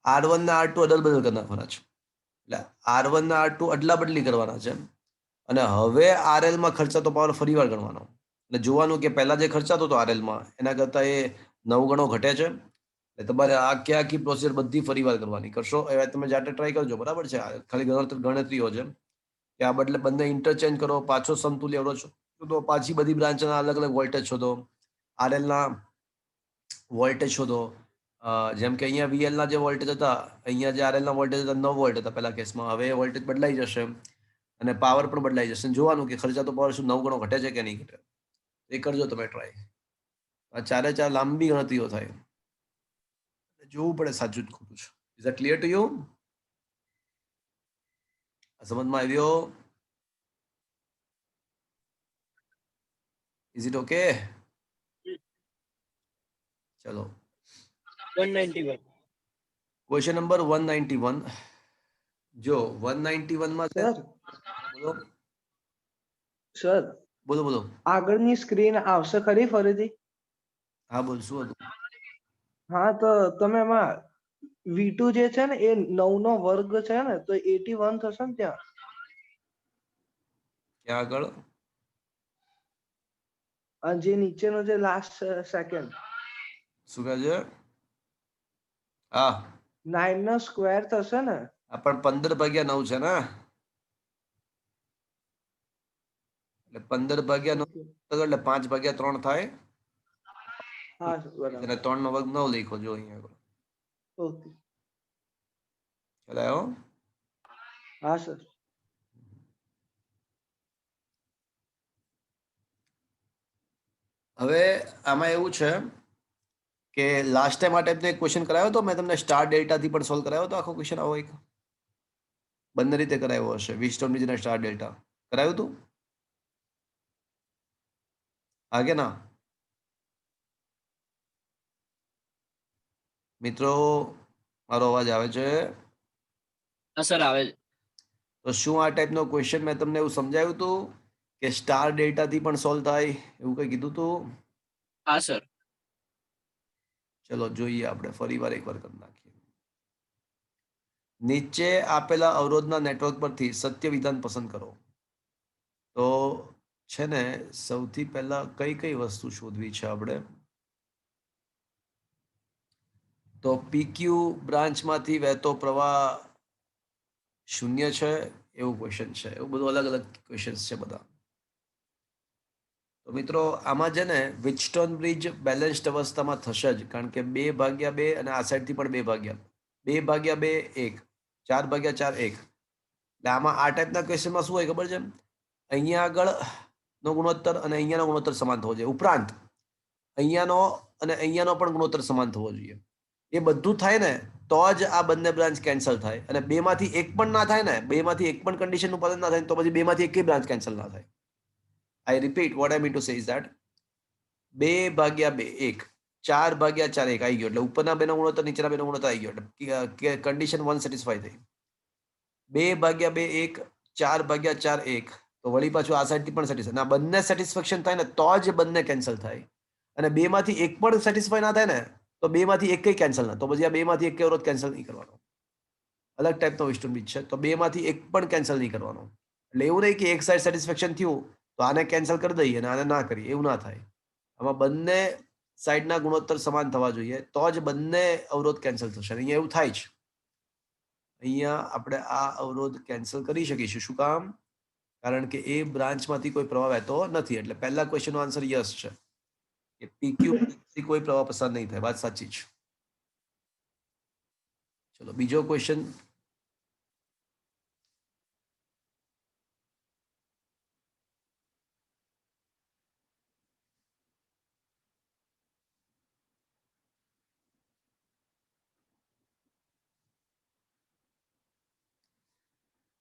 R1 ને R2 અદલ બદલ કરી નાખવાના છે. એટલે R1 ને R2 અદલા બદલી કરવાના છે. અને હવે RL માં ખર્ચાતો પાવર ફરીવાર ગણવાનો. એટલે જોવાનું કે પહેલા જે ખર્ચાતો હતો RL માં એના કરતા એ 9 ગણો ઘટે છે. એટલે તમારે આખી પ્રોસિજર બધી ફરીવાર કરવાની. કરશો એ તમે જાતે ટ્રાય કરજો. બરાબર છે? ખાલી ગણતરીઓ છે કે આ બદલે બંને ઇન્ટરચેન્જ કરો, પાછો સમતુલ્ય અવરોધ શોધો, પાછી બધી બ્રાન્ચના અલગ અલગ વોલ્ટેજ શોધો, RL ના વોલ્ટેજ શોધો. જેમ કે અહીંયા VL ના જે વોલ્ટેજ હતા, અહીંયા જે RL ના વોલ્ટેજ હતા 9 વોલ્ટ હતા પહેલા કેસમાં. હવે એ વોલ્ટેજ બદલાઈ જશે અને પાવર પણ બદલાઈ જશે. જોવાનું કે ખર્ચાતો પાવર શું 9 ગણો ઘટે છે કે નહીં ઘટે. એ કરજો તમે ટ્રાય. આ 4 લાંબી ગણતરીઓ થાય. જોવું પડે સાચું જ ખોટું છે. Is that clear to you? સમજમાં આવ્યો? Is it okay? ચલો, 191. Question number 191. જો 191 માં સર બોલો સર બોલો બોલો. આગળની સ્ક્રીન આવશે ખરી ફરીથી? હા બોલ, શું હતું? હા, તો તમે એમાં V2 જે છે ને એ 9 નો વર્ગ છે ને, તો 81 થશે ને ત્યાં? ક્યાં આગળ? અને જે નીચેનો જે લાસ્ટ સેકન્ડ શું કહે છે? હા, 9 નો સ્ક્વેર થશે ને? આ પણ 15 ભાગ્યા 9 છે ને, એટલે 15 ભાગ્યા 9 એટલે 5 ભાગ્યા 3 થાય. હા બરાબર. એટલે 3 નો વર્ગ 9 લખો. જો અહીંયા આગળ ઓકે. ખ્યાલ આવ્યો? હા સર. હવે આમાં એવું છે કે લાસ્ટ ટાઈમ આ ટાઈપનો એક ક્વેશ્ચન કરાયો હતો મેં તમને. સ્ટાર ડેલ્ટા થી પણ સોલ્વ કરાયો હતો આખો ક્વેશ્ચન. આવો એક બંને રીતે કરાયો હશે. વીજસ્ટોન બીજ અને સ્ટાર ડેલ્ટા કરાયું હતું? હા કે ના મિત્રો? મારો અવાજ આવે છે? હા સર, આવે છે. તો શું આ ટાઈપનો ક્વેશ્ચન મેં તમને એવું સમજાવ્યું હતું કે સ્ટાર ડેલ્ટા થી પણ સોલ્વ થાય એવું કઈ કીધું હતું? હા સર. ચલો જોઈએ, આપણે ફરીવાર એકવાર કરી નાખીએ. નીચે આપેલા અવરોધના નેટવર્ક પરથી સત્ય વિધાન પસંદ કરો. તો છે ને સૌથી પહેલા કઈ વસ્તુ શોધવી છે આપણે? તો PQ બ્રાન્ચમાંથી વહેતો પ્રવાહ 0 છે એવું ક્વેશ્ચન છે. એવું બધું અલગ અલગ ક્વેશ્ચન્સ છે બધા. તો મિત્રો આમાં છે ને વિજસ્ટોન બ્રિજ બેલેન્સ્ડ અવસ્થામાં થશે જ, કારણ કે 2/2 અને આ સાઈડથી પણ 2/2 1. 4/4 1. એટલે આમાં આ ટાઈપના ક્વેશ્ચનમાં શું હોય ખબર છે, અહીંયા આગળ નો ગુણોત્તર અને અહીંયાનો ગુણોત્તર સમાન થવો જોઈએ, ઉપરાંત અહીંયાનો અને અહીંયાનો પણ ગુણોત્તર સમાન થવો જોઈએ. એ બધું થાય ને તો જ આ બંને બ્રાન્ચ કેન્સલ થાય, અને બેમાંથી એક પણ ના થાય ને, બેમાંથી એક પણ કન્ડિશનનું પાલન ના થાય તો પછી બેમાંથી એકેય બ્રાન્ચ કેન્સલ ના થાય. આઈ repeat what I mean to say is that 2/2 1 4/4 1 આવી ગયો એટલે ઉપરના બેનો ગુણોત્તર નીચેના બેનો ગુણોત્તર આવી ગયો એટલે કન્ડિશન 1 સેટિસ્ફાય થઈ. 2/2 1 4/4 1 તો વળી પાછું આ સાઈડથી પણ સેટિસ્ફાય, ના બંને સેટિસ્ફેક્શન થાય ને તો જ બંને કેન્સલ થાય, અને બેમાંથી એક પણ સેટિસ્ફાય ના થાય ને તો બેમાંથી એકેય કેન્સલ ના, તો પછી આ બેમાંથી એક અવરોધ કેન્સલ નહીં કરવાનો. અલગ ટાઈપનો વિસ્ટમ બીજ છે, તો બેમાંથી એક પણ કેન્સલ નહીં કરવાનો. એટલે એવું નહીં કે એક સાઈડ સેટિસ્ફેક્શન થયું તો આને કેન્સલ કરી દઈએ અને આને ના કરીએ, એવું ના થાય. આમાં બંને સાઈડના ગુણોત્તર સમાન થવા જોઈએ તો જ બંને અવરોધ કેન્સલ થશે. અહીંયા એવું થાય છે, અહીંયા આપણે આ અવરોધ કેન્સલ કરી શકીશું. શું કામ? કારણ કે એ બ્રાન્ચમાંથી કોઈ પ્રવાહ વહેતો નથી. એટલે પહેલા ક્વેશ્ચનનો આન્સર યસ છે કે PQ થી કોઈ પ્રવાહ પસાર નહીં થાય. વાત સાચી છે. ચલો બીજો ક્વેશ્ચન.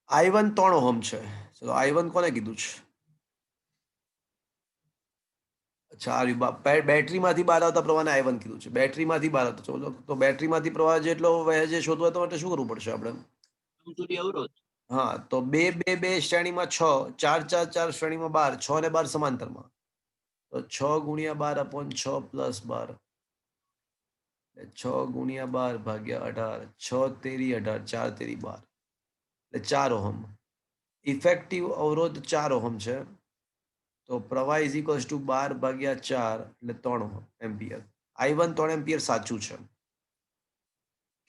I1 3 ઓહમ છે. ચલો I1 કોને કીધું છે? અચ્છા, બેટરીમાંથી બહાર આવતા પ્રવાહને I1 કીધું છે. બેટરીમાંથી બહાર આવતો, ચલો તો બેટરીમાંથી પ્રવાહ જેટલો વહે છે શોધવા તો માટે શું કરવું પડશે આપણે? સમતુલ્ય અવરોધ. હા, તો 2/2 શ્રેણીમાં 6, 4/4 શ્રેણીમાં 12, 6 ને 12 સમાંતરમાં, તો 6 × 12/6 + 12, 6 × 12/18, 6 તેરી 18, 4 તેરી 12, એટલે 4 ઓહમ. ઇફેક્ટિવ અવરોધ 4 ઓહમ છે, તો પ્રવાહ ઇઝ ઇક્વલ્સ ટુ 12/4 એટલે 3 એમ્પિયર. I1 3 એમ્પિયર સાચું છે.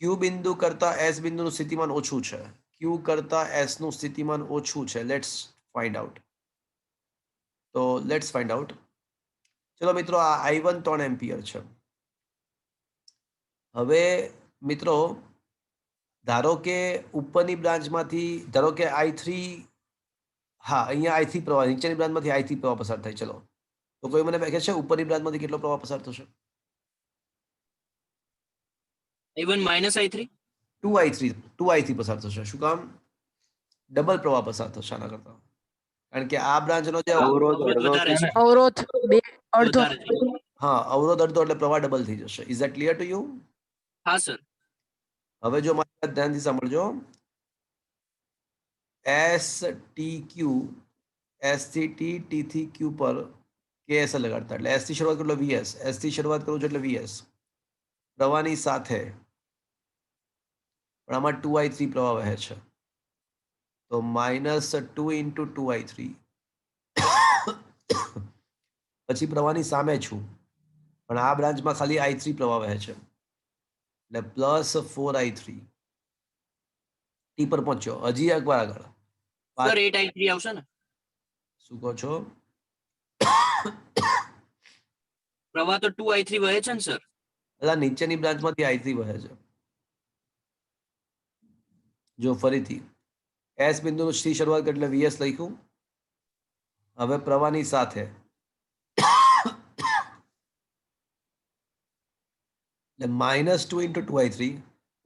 Q બિંદુ કરતા S બિંદુનું સ્થિતિમાન ઓછું છે. Q કરતા S નું સ્થિતિમાન ઓછું છે. Let's find out. તો લેટ્સ ફાઇન્ડ આઉટ. ચલો મિત્રો, આ I1 3 એમ્પિયર છે. હવે મિત્રો ધારો કે ઉપરની બ્રાન્ચમાંથી, ધારો કે I3, હા અહીંયા I3 પ્રવાહ, નીચેની બ્રાન્ચમાંથી I3 પ્રવાહ પસાર થાય. ચલો તો કોઈ મને કહે છે ઉપરની બ્રાન્ચમાંથી કેટલો પ્રવાહ પસાર થશે? I1 - I3 2I3 પસાર થશે. શું કામ? ડબલ પ્રવાહ પસાર થશે આના કરતા, કારણ કે આ બ્રાન્ચનો જે અવરોધ અડધો વધારે છે છે. ને. અવરોધ 2 અડધો. વધારે છે. હા અવરોધ અડધો એટલે પ્રવાહ ડબલ થઈ જશે. Is that clear to you? હા સર. હવે જો મારી વાત ધ્યાનથી સાંભળજો. STQ, S થી T, T થી Q પર KSL લગાડતા, એટલે S થી શરૂઆત કરો એટલે VS, S થી શરૂઆત કરું છું એટલે VS પ્રવાહની સાથે, પણ આમાં 2I3 પ્રવાહ વહે છે, તો -2 × 2I3 પછી પ્રવાહની સામે છું પણ આ બ્રાન્ચમાં ખાલી I3 પ્રવાહ વહે છે, એટલે +4I3 T પર પહોંચ્યો. હજી એકવાર આગળ સર 8I3 આવશે ને? શું કહો છો? પ્રવાહ તો 2I3 વહે છે ને સર? એટલે નીચેની બ્રાન્ચમાંથી I3 વહે છે. જો ફરીથી S બિંદુનું થી શરૂઆત કરી એટલે VS લખ્યું. હવે પ્રવાહની સાથે એટલે -2 × 2I3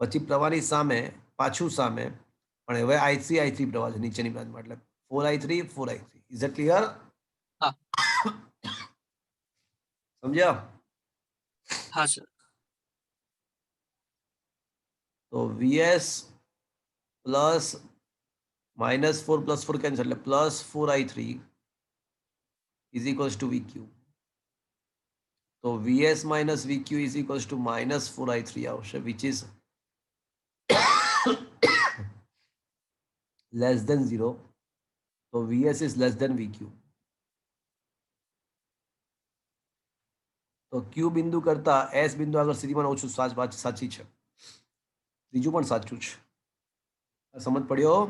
પછી પ્રવાહની સામે, પાછું સામે, પણ હવે I3 પ્રવાહ છે નીચેની બ્રાન્ચમાં, એટલે 4I3 4I3. Is it clear? હા. સમજ્યા? હા સર. તો VS પ્લસ -4 + 4 કેન્સલ, એટલે +4I3 is equals to VQ. તો VS - VQ is equals to -4I3 આવશે, વિચ ઇઝ લેસ ધેન 0. તો VS is less than VQ. તો Q બિંદુ કરતા S બિંદુ આગળ સ્થિતિમાન ઓછું, વાત સાચી છે. ત્રીજું પણ સાચું છે. સમજ પડ્યો?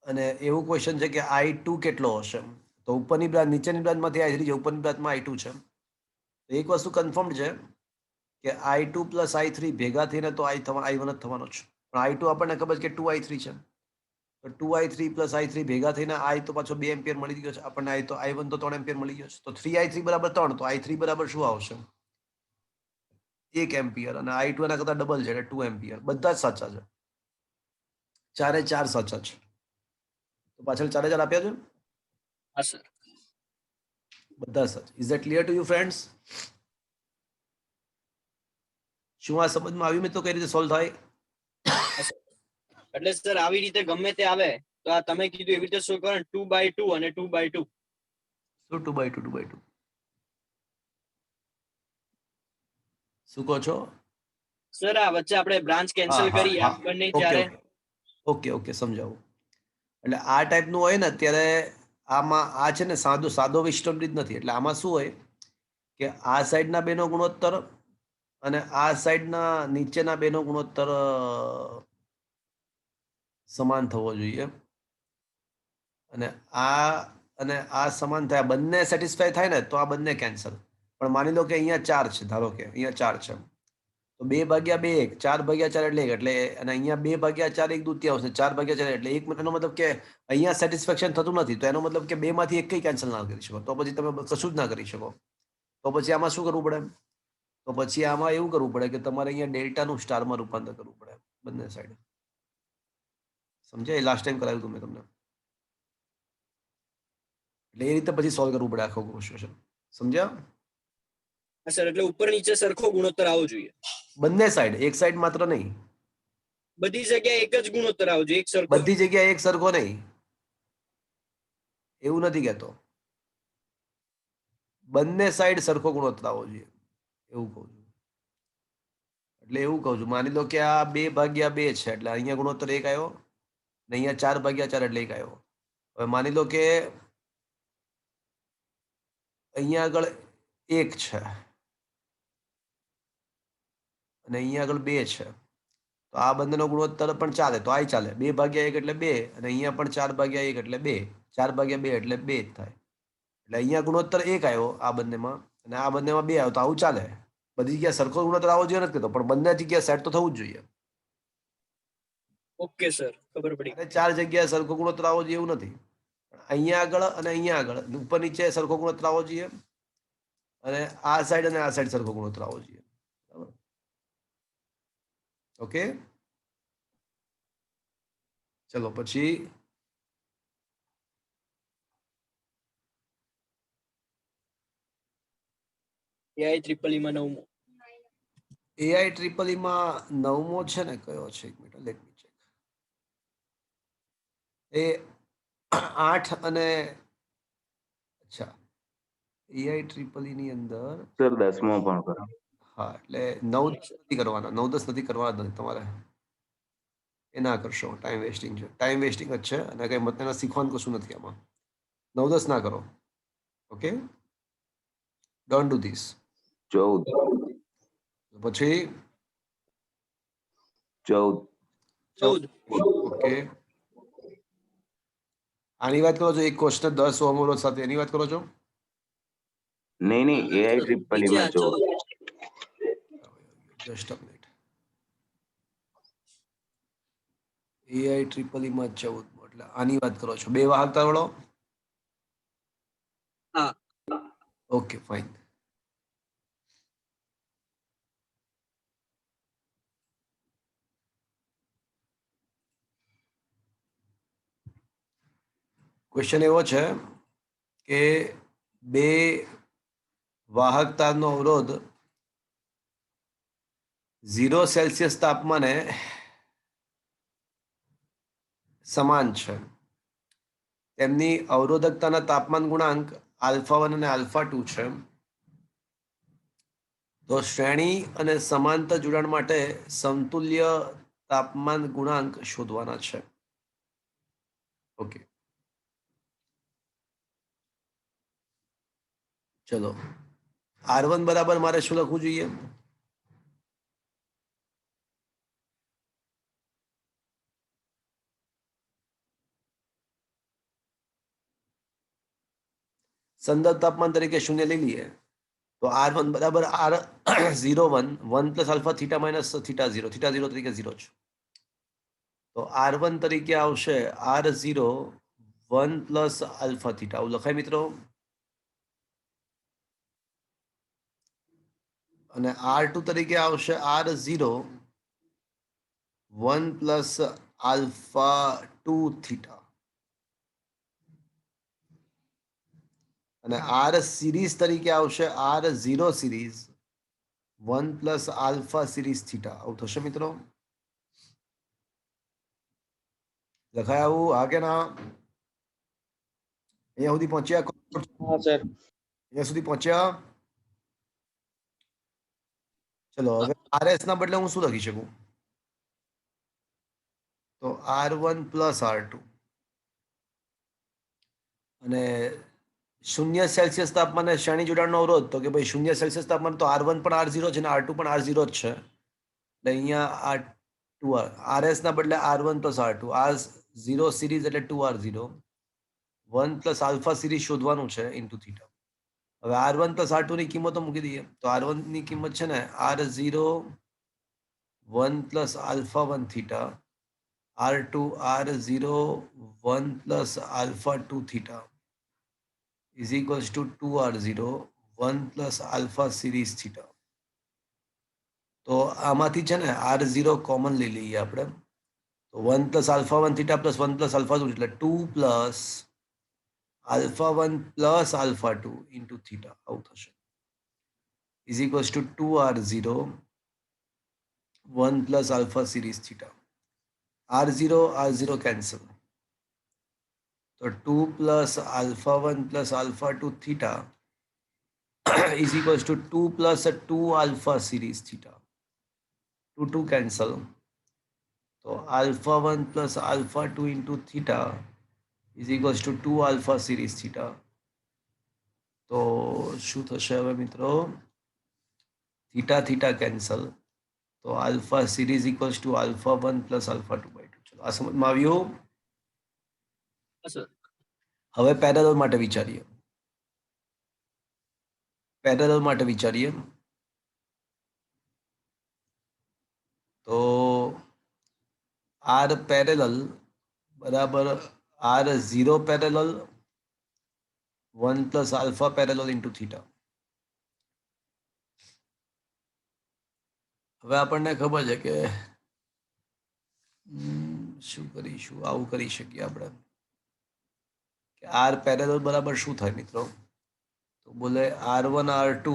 અને એવું ક્વેશ્ચન છે કે I2 કેટલો હશે? તો ઉપરની બ્રાન્ચ, નીચેની બ્રાન્ચમાંથી I3 છે, ઉપરની બ્રાન્ચમાં I2 છે. તો એક વસ્તુ કન્ફર્મ છે કે I2 પ્લસ I3 ભેગા થઈને તો I1 જ થવાનો છે, પણ I2 આપણને ખબર છે કે 2I3 છે, તો 2I3 પ્લસ I3 ભેગા થઈને I તો પાછો 2 એમ્પિયર મળી ગયો છે આપણને, I1 તો 3 એમ્પિયર મળી ગયો છે, તો 3I3 બરાબર 3, તો I3 બરાબર શું આવશે? 1 એમ્પિયર, અને I2 એના કરતા ડબલ છે એટલે 2 એમ્પિયર. બધા જ સાચા છે, ચારે ચાર સાચા છે. તો પાછળ ચારે ચાર આપ્યા છે, હા સર. બધા સાચા. Is that clear to you friends? શું આ સમજમાં આવ્યું મિત્રો કઈ રીતે સોલ્વ થાય? એટલે સર આવી રીતે ગમે તે આવે તો આ તમે કીધું એવી રીતે શું કરો 2/2 અને 2/2. શું 2/2 2/2 શું કહો છો? સર આ વચ્ચે આપણે બ્રાન્ચ કેન્સલ હા, કરી હા, આ બંને ઓકે ચારે. ઓકે ઓકે સમજાવું. એટલે આ ટાઈપનું હોય ને ત્યારે આમાં આ છે ને સાદો વિસ્ટમ રીત નથી. એટલે આમાં શું હોય કે આ સાઈડના બેનો ગુણોત્તર અને આ સાઈડના નીચેના બેનો ગુણોત્તર સમાન થવો જોઈએ, અને આ સમાન થાય, બંને સેટિસ્ફાય થાય ને તો આ બંને કેન્સલ. પણ માની લો કે અહીંયા 4 છે, ધારો કે અહીંયા 4 છે, તો 2/2 1, 4/4 એટલે 1, એટલે અને અહીંયા 2/4 1 દૂતીયાંશ ને 4/4 એટલે 1, એનો મતલબ કે અહીંયા સેટિસ્ફેક્શન થતું નથી, તો એનો મતલબ કે 2 માંથી એક કેન્સલ ના કરી શકો, તો પછી તમે કશું જ ના કરી શકો. તો પછી આમાં શું કરવું પડે? તો પછી આમાં એવું કરવું પડે કે તમારે અહીંયા ડેલ્ટાનું સ્ટારમાં રૂપાંતર કરવું પડે બંને સાઈડ. સમજાય? લાસ્ટ ટાઈમ કરાવ્યું હતું મેં તમને. એટલે એ રીતે પછી સોલ્વ કરવું પડે આખો ક્વેશ્ચન. સમજ્યા? હા સર, એટલે ઉપર નીચે સરખો ગુણોત્તર આવવો જોઈએ, બંને સાઈડ, એક સાઈડ માત્ર નહીં, બધી જગ્યાએ એક જ ગુણોત્તર આવવો જોઈએ, એક સરખો. બધી જગ્યાએ એક સરખો નહીં, એવું નથી કહેતો. બંને સાઈડ સરખો ગુણોત્તર આવવો જોઈએ એવું કહું છું. એટલે એવું કહું છું, માની લો કે આ 2/2 છે એટલે અહીંયા ગુણોત્તર 1 આવ્યો, ને અહીંયા 4/4 એટલે 1 આવ્યો. હવે માની લો કે અહીંયા આગળ 1 છે અને અહીંયા આગળ 2 છે, તો આ બંનેનો ગુણોત્તર પણ ચાલે, તો આ ચાલે. 2/1 એટલે 2, અને અહીંયા પણ 4/1 એટલે 2, 4/2 એટલે 2 જ થાય. એટલે અહીંયા ગુણોત્તર 1 આવ્યો આ બંનેમાં, અને આ બંનેમાં 2 આવ્યો, તો આવું ચાલે. બધી જગ્યાએ સરખો ગુણોત્તર આવવો જોઈએ નથી કહેતો, પણ બંને જગ્યાએ સેટ તો થવું જ જોઈએ. ઓકે સર, ખબર પડી. અને 4 જગ્યાએ સરખો ગુણોત્તર આવવો જોઈએ એવું નથી. અહીંયા આગળ અને અહીંયા આગળ ઉપર નીચે સરખો ગુણોત્તર આવવો જોઈએ, અને આ સાઈડ અને આ સાઈડ સરખો ગુણોત્તર આવવો જોઈએ. બરાબર? ઓકે, ચલો પછી AI ટ્રિપલ માં 9મો. AI ટ્રિપલ માં 9મો છે ને, કયો છે? 1 મિનિટ, લેટ મી ચેક. એ 8 અને અચ્છા, AI ટ્રિપલ ની અંદર સર 10મો પણ કરો. હા, એટલે 9 10 નથી કરવાના, 9 10 નથી કરવાના નથી તમારે. એ ના કરશો, ટાઈમ વેસ્ટિંગ છે, ટાઈમ વેસ્ટિંગ જ છે, અને કઈ મતલબ શીખવાનું કશું નથી આમાં. 9 10 ના કરો. Okay, don't do this. 14 પછી 14. ઓકે, આની વાત કરો છો? એક ક્વેશ્ચન 10 અવરોધ સાથે, એની વાત કરો છો? નહીં AI ટ્રિપલ નીચે માં આ 14. 14. Just a minute. AI triple માં 14, એટલે આની વાત કરો છો? 2 વાહકતા વાળો? હા. Okay fine. ક્વેશ્ચન એવો છે કે 2 વાહકતાનો અવરોધ 0 સેલ્સિયસ તાપમાને સમાન છે. તેમની અવરોધકતાના તાપમાન ગુણાંક α1 અને α2 છે. તો શ્રેણી અને સમાંતર જોડાણ માટે સમતુલ્ય તાપમાન ગુણાંક શોધવાના છે. ઓકે, ચલો. R1 બરાબર મારે શું લખવું જોઈએ? સંદર્ભ તાપમાન તરીકે 0 લઈ લઈએ, તો R1 બરાબર R01 1 plus alpha theta minus theta 0 તરીકે 0 છે. તો R1 તરીકે આવશે R0 1 પ્લસ આલ્ફા થીટા, આવું લખાય મિત્રો. અને R2 તરીકે આવશે R0 1 પ્લસ આલ્ફા 2 થીટા. અને R સિરીઝ તરીકે આવશે R0 series 1 plus alpha series theta, આવું થશે મિત્રો. લખાય આવું? હા કે ના? અહીંયા સુધી પહોંચ્યા? હા સર. અહીંયા સુધી પહોંચ્યા? ચલો હવે RS ના બદલે હું શું લખી શકું? તો R1 પ્લસ R2 અને 0 સેલ્સિયસ તાપમાને શ્રેણી જોડાણનો અવરોધ, તો કે ભાઈ 0 સેલ્સિયસ તાપમાન તો R1 પણ R0 છે અને R2 પણ R0 જ છે. એટલે અહીંયા RS ના બદલે R1 plus R2, R0 series એટલે 2R0 1 પ્લસ આલ્ફા સિરીઝ શોધવાનું છે ઇન્ટુ થીટા. હવે R1 પ્લસ R2 ની કિંમતો મૂકી દઈએ. તો R1 ની કિંમત છે ને R0 1 plus alpha 1 theta, R2 R0 1 plus alpha 2 theta is equals to 2R0 1 plus alpha series theta. તો આમાંથી છે ને R0 કોમન લઈ લઈએ આપણે. તો 1 plus alpha 1 theta plus 1 plus alpha 2 એટલે 2 plus alpha 1 plus alpha 2 into theta, આવું થશે. is equals to 2R0 1 plus alpha series theta. R0 cancel. તો 2 plus alpha 1 plus alpha 2 theta is equals to 2 plus 2 alpha series theta. 2 cancel. So alpha 1 plus alpha 2 into theta is equals to 2 alpha series theta. તો શું થશે હવે મિત્રો? Theta theta cancel. તો alpha series equals to alpha 1 plus alpha 2/2. ચલો આ સમજમાં આવ્યું? સર. હવે પેરેલલ માટે વિચારીએ. પેરેલલ માટે વિચારીએ તો R પેરેલલ બરાબર R0 parallel 1 plus alpha parallel into theta. હવે આપણને ખબર છે કે શું કરીશું, આવું કરી શકીએ આપણે કે R પેરેલલ બરાબર શું થાય મિત્રો? તો બોલે R1 R2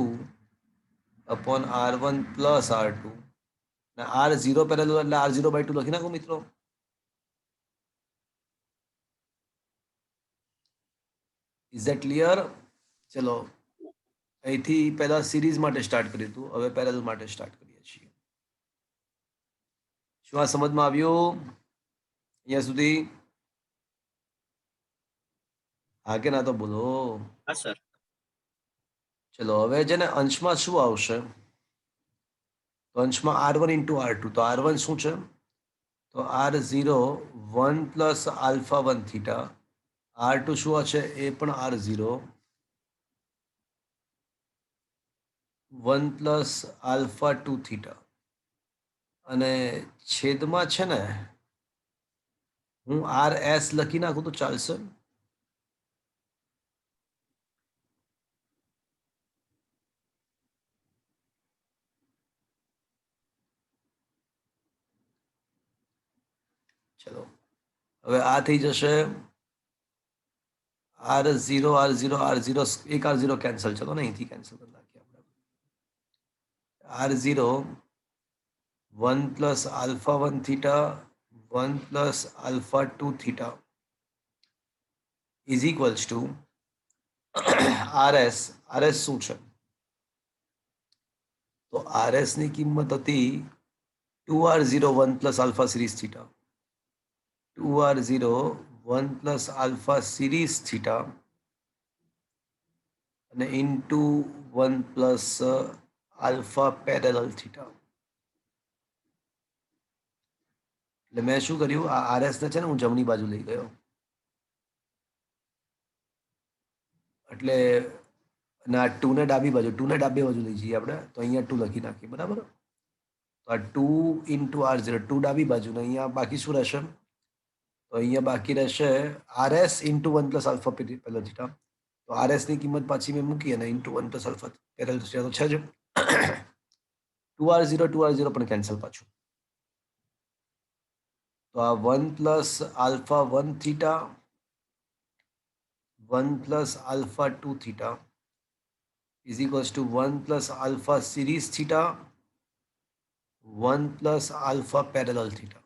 upon R1 plus R2 ને R0 પેરેલલ એટલે R0/2 લખી નાખો મિત્રો. Is that clear? ચલો અહીંથી પહેલા સિરીઝ માટે સ્ટાર્ટ કર્યું હતું, હવે પેરેલલ માટે સ્ટાર્ટ કરીએ છીએ. શું આ સમજમાં આવ્યું અહીંયા સુધી? હા કે ના તો બોલો. હા સર. ચલો હવે છે ને અંશમાં શું આવશે? તો અંશમાં R1 ઇન્ટુ R2. તો R1 શું છે? તો R0 1 plus alpha 1 theta. R2 શું હશે? એ પણ R0 1 પ્લસ આલ્ફા 2 થીટા. અને છેદમાં છે ને હું RS લખી નાખું તો ચાલશે? ચલો હવે આ થઈ જશે R0 એક R0 કેન્સલ. ચલો ને અહીંથી કેન્સલ કરી નાખીએ આપણે. R0 1 plus alpha 1 theta 1 plus alpha 2 theta is equals two RS. RS શું છે? તો RS ની કિંમત હતી 2R0 1 plus alpha series theta. 2R0 1 plus alpha series theta અને into 1 plus alpha parallel theta. એટલે મેં શું કર્યું, આ RS ને છે ને હું જમણી બાજુ લઈ ગયો. એટલે અને આ 2 ને ડાબી બાજુ 2 ને ડાબી બાજુ લઈ જઈએ આપણે તો અહીંયા 2 લખી નાખીએ બરાબર. તો આ 2 into R0 2 ડાબી બાજુ ને અહીંયા બાકી શું રહેશે તો અહીંયા બાકી રહેશે RS into 1 plus alpha parallel theta. તો RS ની કિંમત પાછી મેં મૂકી અને into 1 plus alpha parallel theta તો છે જ 2R0 પણ કેન્સલ પાછું. તો આ 1 plus alpha 1 theta 1 plus alpha 2 theta is equals to 1 plus alpha series theta 1 plus alpha parallel theta.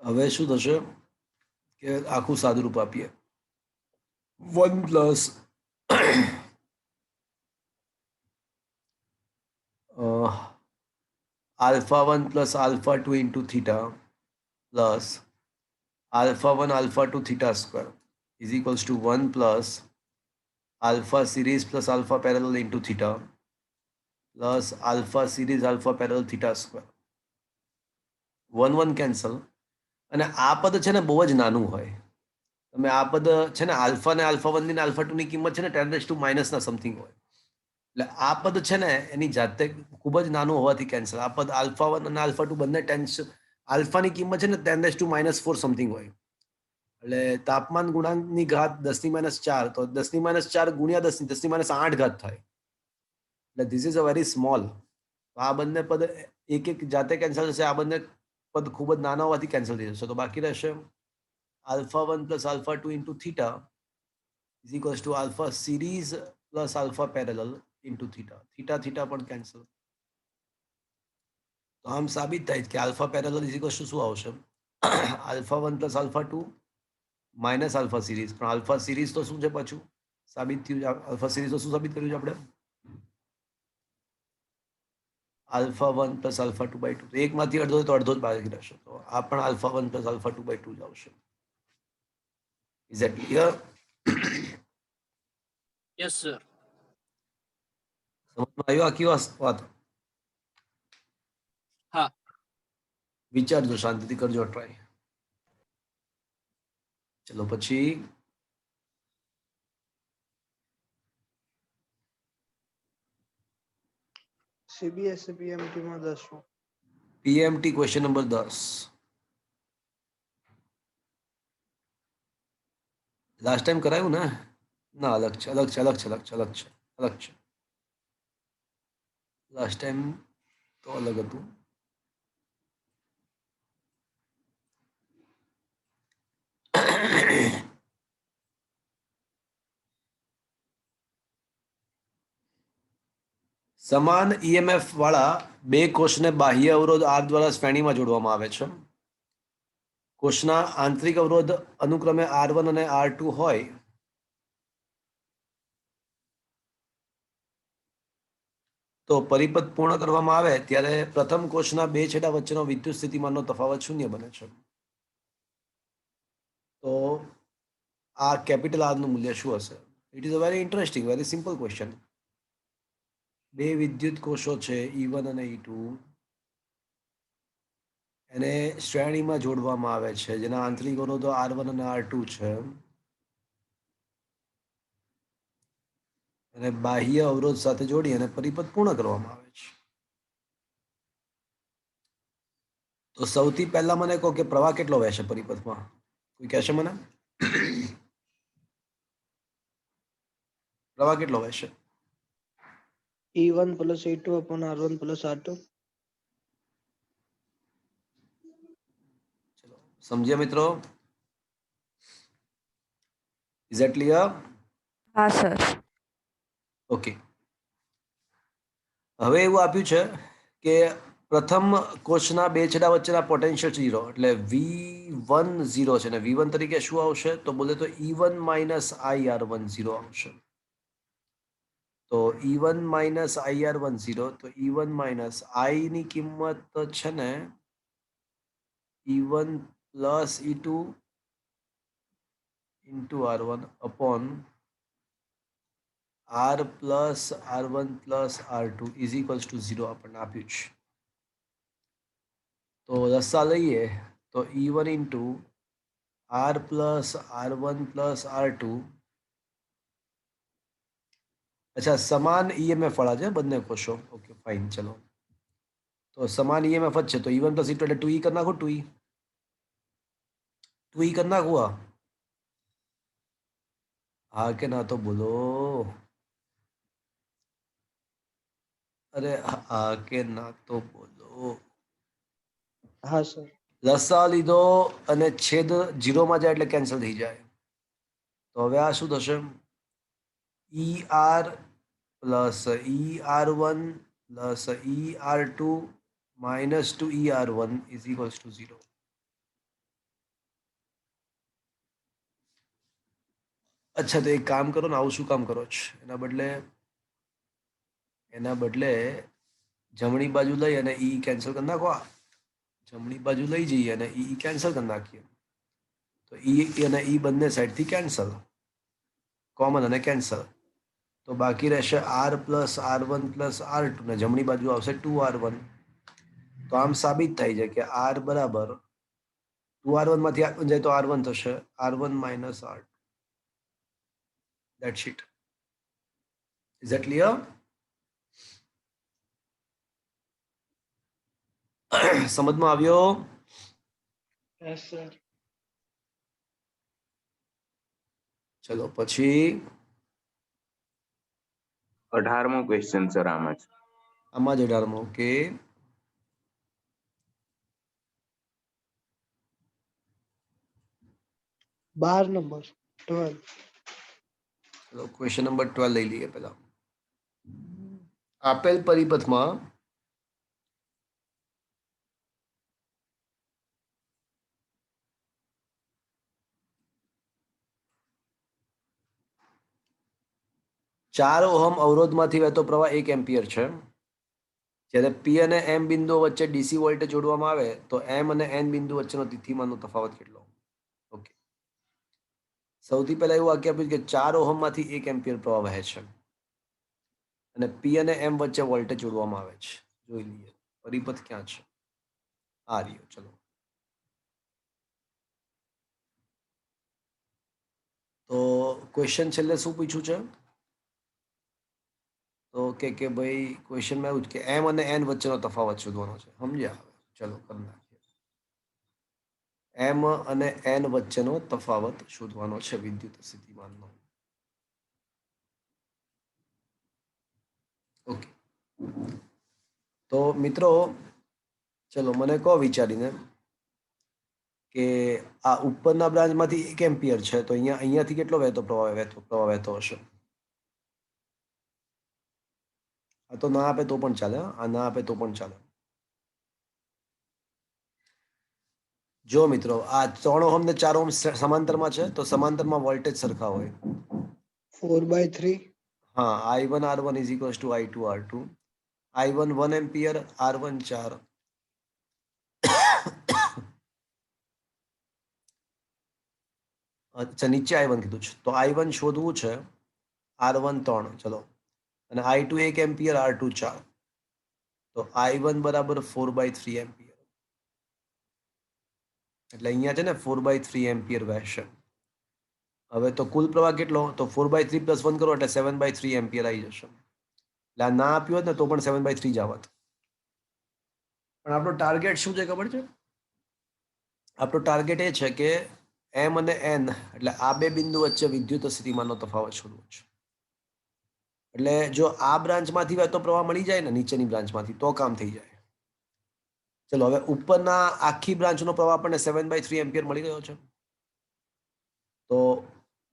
હવે શું થશે કે આખું સાદું રૂપ આપીએ 1 plus alpha 1 plus alpha 2 into theta plus alpha 1 alpha 2 theta square is equals to 1 plus alpha series plus alpha parallel into theta plus alpha series alpha parallel theta square 1 cancel અને આ પદ છે ને બહુ જ નાનું હોય તમે આ પદ છે ને આલ્ફા ને આલ્ફા 1 ની આલ્ફા 2 ની કિંમત છે ને 10 માઇનસ ના સમથિંગ હોય એટલે આ પદ છે ને એની જાતે ખૂબ જ નાનું હોવાથી કેન્સલ આ પદ આલ્ફા 1 અને આલ્ફા 2 બંને 10 આલ્ફાની કિંમત છે ને 10 - 4 સમથિંગ હોય એટલે તાપમાન ગુણાંકની ઘાત 10 - 4 તો 10 - 4 ગુણ્યા 10 - 8 ઘાત થાય એટલે this is a very small આ બંને પદ એક જાતે કેન્સલ થશે આ બંને પદ ખૂબ જ નાના હોવાથી કેન્સલ થઈ જશે તો બાકી રહેશે alpha 1 plus alpha 2 into theta is equals to alpha series plus alpha parallel into theta. Theta પણ cancel. તો આમ સાબિત થાય કે alpha parallel is equals to શું આવશે alpha 1 plus alpha 2 minus alpha series પણ alpha series તો શું છે પાછું સાબિત થયું alpha series તો શું સાબિત કર્યું છે આપણે alpha 1 plus alpha 2 by 2 તો એકમાંથી અડધો તો અડધો જ બાકી રહેશે તો આ પણ alpha 1 plus alpha 2 by 2 જ આવશે. Is that clear? Yes sir. સમજમાં આવ્યું આખી વાત હા. વિચારજો શાંતિથી કરજો ટ્રાય ચલો પછી CBSE PMT માં 10 PMT question number 10 last time કરાયું ને ના અલગ છે લાસ્ટ ટાઈમ તો અલગ હતું સમાન EMF વાળા બે કોષને બાહ્ય અવરોધ R દ્વારા શ્રેણીમાં જોડવામાં આવે છે કોષના આંતરિક અવરોધ અનુક્રમે R1 અને R2 હોય તો પરિપથ પૂર્ણ કરવામાં આવે ત્યારે પ્રથમ કોષના બે છેડા વચ્ચેનો વિદ્યુત સ્થિતિમાનનો તફાવત શૂન્ય બને છે તો આ કેપિટલ R નું મૂલ્ય શું હશે it is a very interesting very simple question બે વિદ્યુત કોષો છે E1 અને E2 એને શ્રેણીમાં જોડવામાં આવે છે જેના આંતરિક અવરોધો R1 અને R2 છે અને બાહ્ય અવરોધ સાથે જોડી અને પરિપથ પૂર્ણ કરવામાં આવે છે તો સૌથી પહેલા મને કહો કે પ્રવાહ કેટલો વહેશે પરિપથમાં કોઈ કહેશે મને પ્રવાહ કેટલો વહેશે E1 plus E2 upon R1 plus R2 ચલો સમજ્યા મિત્રો ઇઝ ધેટ ક્લિયર હા સર ઓકે હવે એવું આપ્યું છે કે પ્રથમ કોષના બે છેડા વચ્ચેના પોટેન્શિયલ 0 એટલે V1 0 છે ને V1 તરીકે શું આવશે તો બોલે તો E1 minus IR1 0 આવશે તો E1 minus IR1 0 તો E1 minus I ની કિંમત છે ને E1 plus E2 into R1 upon r plus r1 plus r2 is equals two 0 આપણને આપ્યું છે. તો રસ્સા લઈએ તો e1 into r plus r1 plus r2. અચ્છા, સમાન ઈએમએફ વાળા છે બંને કોષો. ઓકે ફાઇન, ચલો. તો સમાન ઈએમએફ જ છે તો e1 પ્લસ e2 એટલે 2e કરી નાખો. 2e કરી નાખું. હા કે ના તો બોલો. અરે હા કે ના તો બોલો. હા સર. લસા લીધો અને છેદ 0 માં જાય એટલે કેન્સલ થઈ જાય. તો હવે આ શું થશે? ER plus ER1 plus ER2 minus 2ER1 is equals two 0. અચ્છા, તો એક કામ કરો ને, આવું શું કામ કરો છો? એના બદલે જમણી બાજુ લઈ અને ઈ કેન્સલ કરી નાખો. જમણી બાજુ લઈ જઈએ અને ઈ કેન્સલ કરી નાખીએ તો ઈ અને ઈ બંને સાઈડથી કેન્સલ, કોમન અને કેન્સલ. તો બાકી રહેશે r plus r1 plus r2 ને જમણી બાજુ આવશે 2r1. તો આમ સાબિત થાય છે કે r બરાબર 2r1 માંથી r1 જાય તો r1 થશે, r1 minus r2. That's it. Is that clear? સમજમાં આવ્યો? Yes sir. ચલો પછી 18મો ક્વેશ્ચન સર આમાં જ. આમાં જ 18મો. Okay, 12 number 12. ચલો ક્વેશ્ચન નંબર 12 લઈ લઈએ પહેલા. આપેલ પરિપથમાં ચાર ઓહમ અવરોધમાંથી વહેતો પ્રવાહ 1 એમ્પિયર છે. જ્યારે પી અને એમ બિંદુઓ વચ્ચે ડીસી વોલ્ટેજ જોડવામાં આવે તો એમ અને એન બિંદુ વચ્ચેનો તિથિમાનનો તફાવત કેટલો? ઓકે, સૌથી પહેલા એવું વાક્ય આપ્યું કે 4 ઓહમમાંથી 1 એમ્પિયર પ્રવાહ વહે છે અને પી અને એમ વચ્ચે વોલ્ટેજ જોડવામાં આવે છે. જોઈ લઈએ પરિપથ ક્યાં છે. આ રહ્યો. ચલો, તો ક્વેશ્ચન છેલ્લે શું પૂછ્યું છે? તો કે ભાઈ ક્વેશ્ચનમાં એવું જ કે એમ અને એન વચ્ચેનો તફાવત શોધવાનો છે. સમજ્યા? ચલો કરી નાખીએ. એમ અને એન વચ્ચેનો તફાવત શોધવાનો છે વિદ્યુત સ્થિતિમાનનો. ઓકે, તો મિત્રો ચલો મને કહો વિચારીને કે આ ઉપરના બ્રાન્ચમાંથી 1 એમ્પિયર છે તો અહીંયાથી કેટલો પ્રવાહ વહેતો હશે? આ તો ના આપે તો પણ ચાલે. આ ના આપે તો પણ ચાલે. જો મિત્રો આ 3 ઓહમ ને 4 ઓહમ સમાંતરમાં છે તો સમાંતરમાં વોલ્ટેજ સરખા હોય. 4/3. હા, I1 R1 is equals to I2 R2. I1 1 ampere, R1 4. અચ્છા, નીચે I1 કીધું છે તો I1 શોધવું છે, R1 3. ચલો, અને I2 1 એમ્પિયર, R2 4. તો I1 બરાબર 4/3 એમ્પિયર. એટલે અહીંયા છે ને 4/3 એમ્પિયર વહેશે. હવે તો કુલ પ્રવાહ કેટલો? તો 4/3 + 1 કરો એટલે 7/3 એમ્પિયર આવી જશે. એટલે આ ના આપ્યું હોત ને તો પણ 7/3 જ આવત. પણ આપણો ટાર્ગેટ શું છે ખબર છે? આપણો ટાર્ગેટ એ છે કે એમ અને એન એટલે આ બે બિંદુ વચ્ચે વિદ્યુત સ્થિતિમાનનો તફાવત શોધવો છે. એટલે જો આ બ્રાન્ચમાંથી વહેતો પ્રવાહ મળી જાય ને નીચેની બ્રાન્ચમાંથી તો કામ થઈ જાય. ચલો, હવે ઉપરના આખી બ્રાન્ચનો પ્રવાહ આપણને 7/3 એમ્પિયર મળી ગયો છે. તો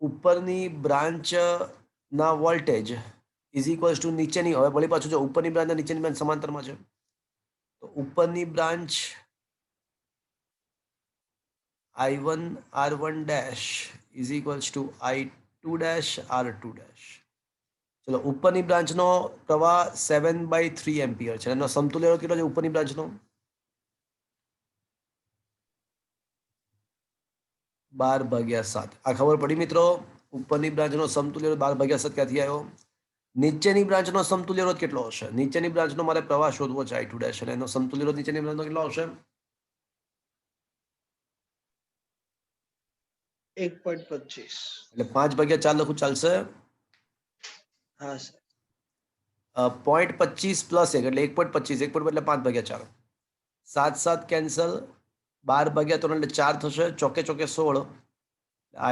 ઉપરની બ્રાન્ચના વોલ્ટેજ ઇઝ ઇક્વલ્સ ટુ નીચેની, હવે વળી પાછું જો ઉપરની બ્રાન્ચ અને નીચેની બ્રાન્ચ સમાંતરમાં છે તો ઉપરની branch I1 R1 dash is equals two I2 dash R2 dash. ચલો, ઉપરની બ્રાન્ચનો પ્રવાહ 7/3 એમ્પિયર છે. એનો સમતુલ્ય કેટલો છે ઉપરની બ્રાન્ચનો? 12/7. આ ખબર પડી મિત્રો? ઉપરની બ્રાન્ચનો સમતુલ્ય 12/7 ક્યાંથી આવ્યો? નીચેની બ્રાન્ચનો સમતુલ્ય રોધ કેટલો હશે? નીચેની બ્રાન્ચનો મારે પ્રવાહ શોધવો છે I2 ડેશ અને એનો સમતુલ્ય રોધ નીચેની બ્રાન્ચનો કેટલો આવશે? 1.25. એટલે 5/4 લખું ચાલશે? હા સર. 0.25 પ્લસ 1 એટલે 1.25 1 એટલે 5/4 7 7 કેન્સલ 12/3 એટલે 4 થશે ચોકે ચોકે 16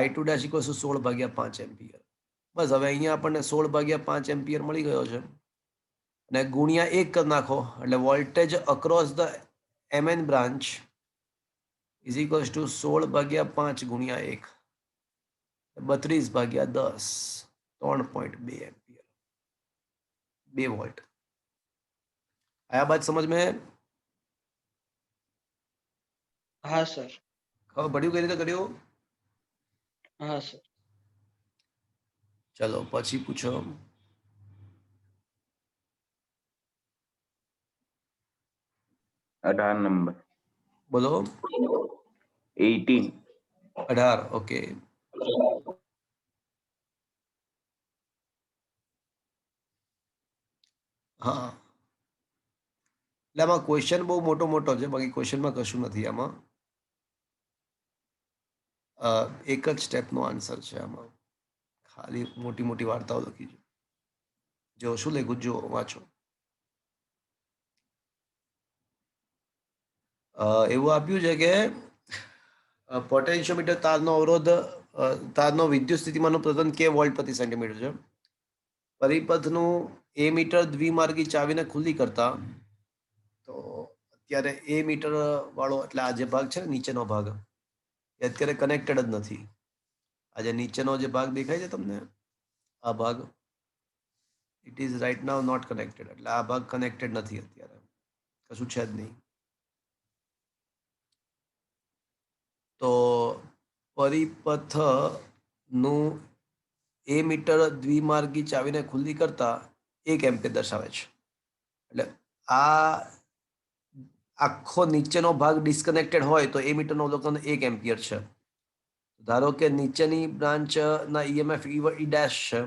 I2 dash equals to 16/5 ampere. બસ હવે અહીંયા આપણને 16/5 એમ્પિયર મળી ગયો છે અને ગુણ્યા 1 કરી નાખો એટલે voltage across the MN branch is equals to 16/5 ગુણ્યા 1 32/10 3.2 एम्पियर 2 वोल्ट. आया बात समझ में? હા સર. खबर पड़ी कई रीते कर्યું? હા સર. चलो પછી પૂછો. 18 नंबर. બોલો. 18. 18 ઓકે. હા એટલે આમાં ક્વેશ્ચન બહુ મોટો છે બાકી ક્વેશ્ચનમાં કશું નથી આમાં એક જ સ્ટેપનો આન્સર છે આમાં ખાલી મોટી મોટી વાર્તાઓ લખી છે જો શું લખ્યું જો વાંચો એવું આપ્યું છે કે પોટેન્શિયોમીટર તારનો અવરોધ તારનો વિદ્યુત સ્થિતિમાનનું પ્રદાન કે વોલ્ટ પ્રતિ સેન્ટીમીટર છે પરિપથનું એ મીટર દ્વિમાર્ગી ચાવીને ખુલ્લી કરતા તો અત્યારે એ મીટર વાળો એટલે આ જે ભાગ છે ને નીચેનો ભાગ એ અત્યારે કનેક્ટેડ જ નથી આ જે નીચેનો જે ભાગ દેખાય છે તમને આ ભાગ it is right now not connected એટલે આ ભાગ કનેક્ટેડ નથી અત્યારે કશું છે જ નહીં તો પરિપથનું એ મીટર દ્વિમાર્ગી ચાવીને ખુલ્લી કરતા 1 એમ્પિયર દર્શાવે છે એટલે આ આખો નીચેનો ભાગ ડિસ્કનેક્ટેડ હોય તો એ મીટરનો અવલોકન 1 એમ્પિયર છે ધારો કે નીચેની બ્રાન્ચના EMF E ડેશ છે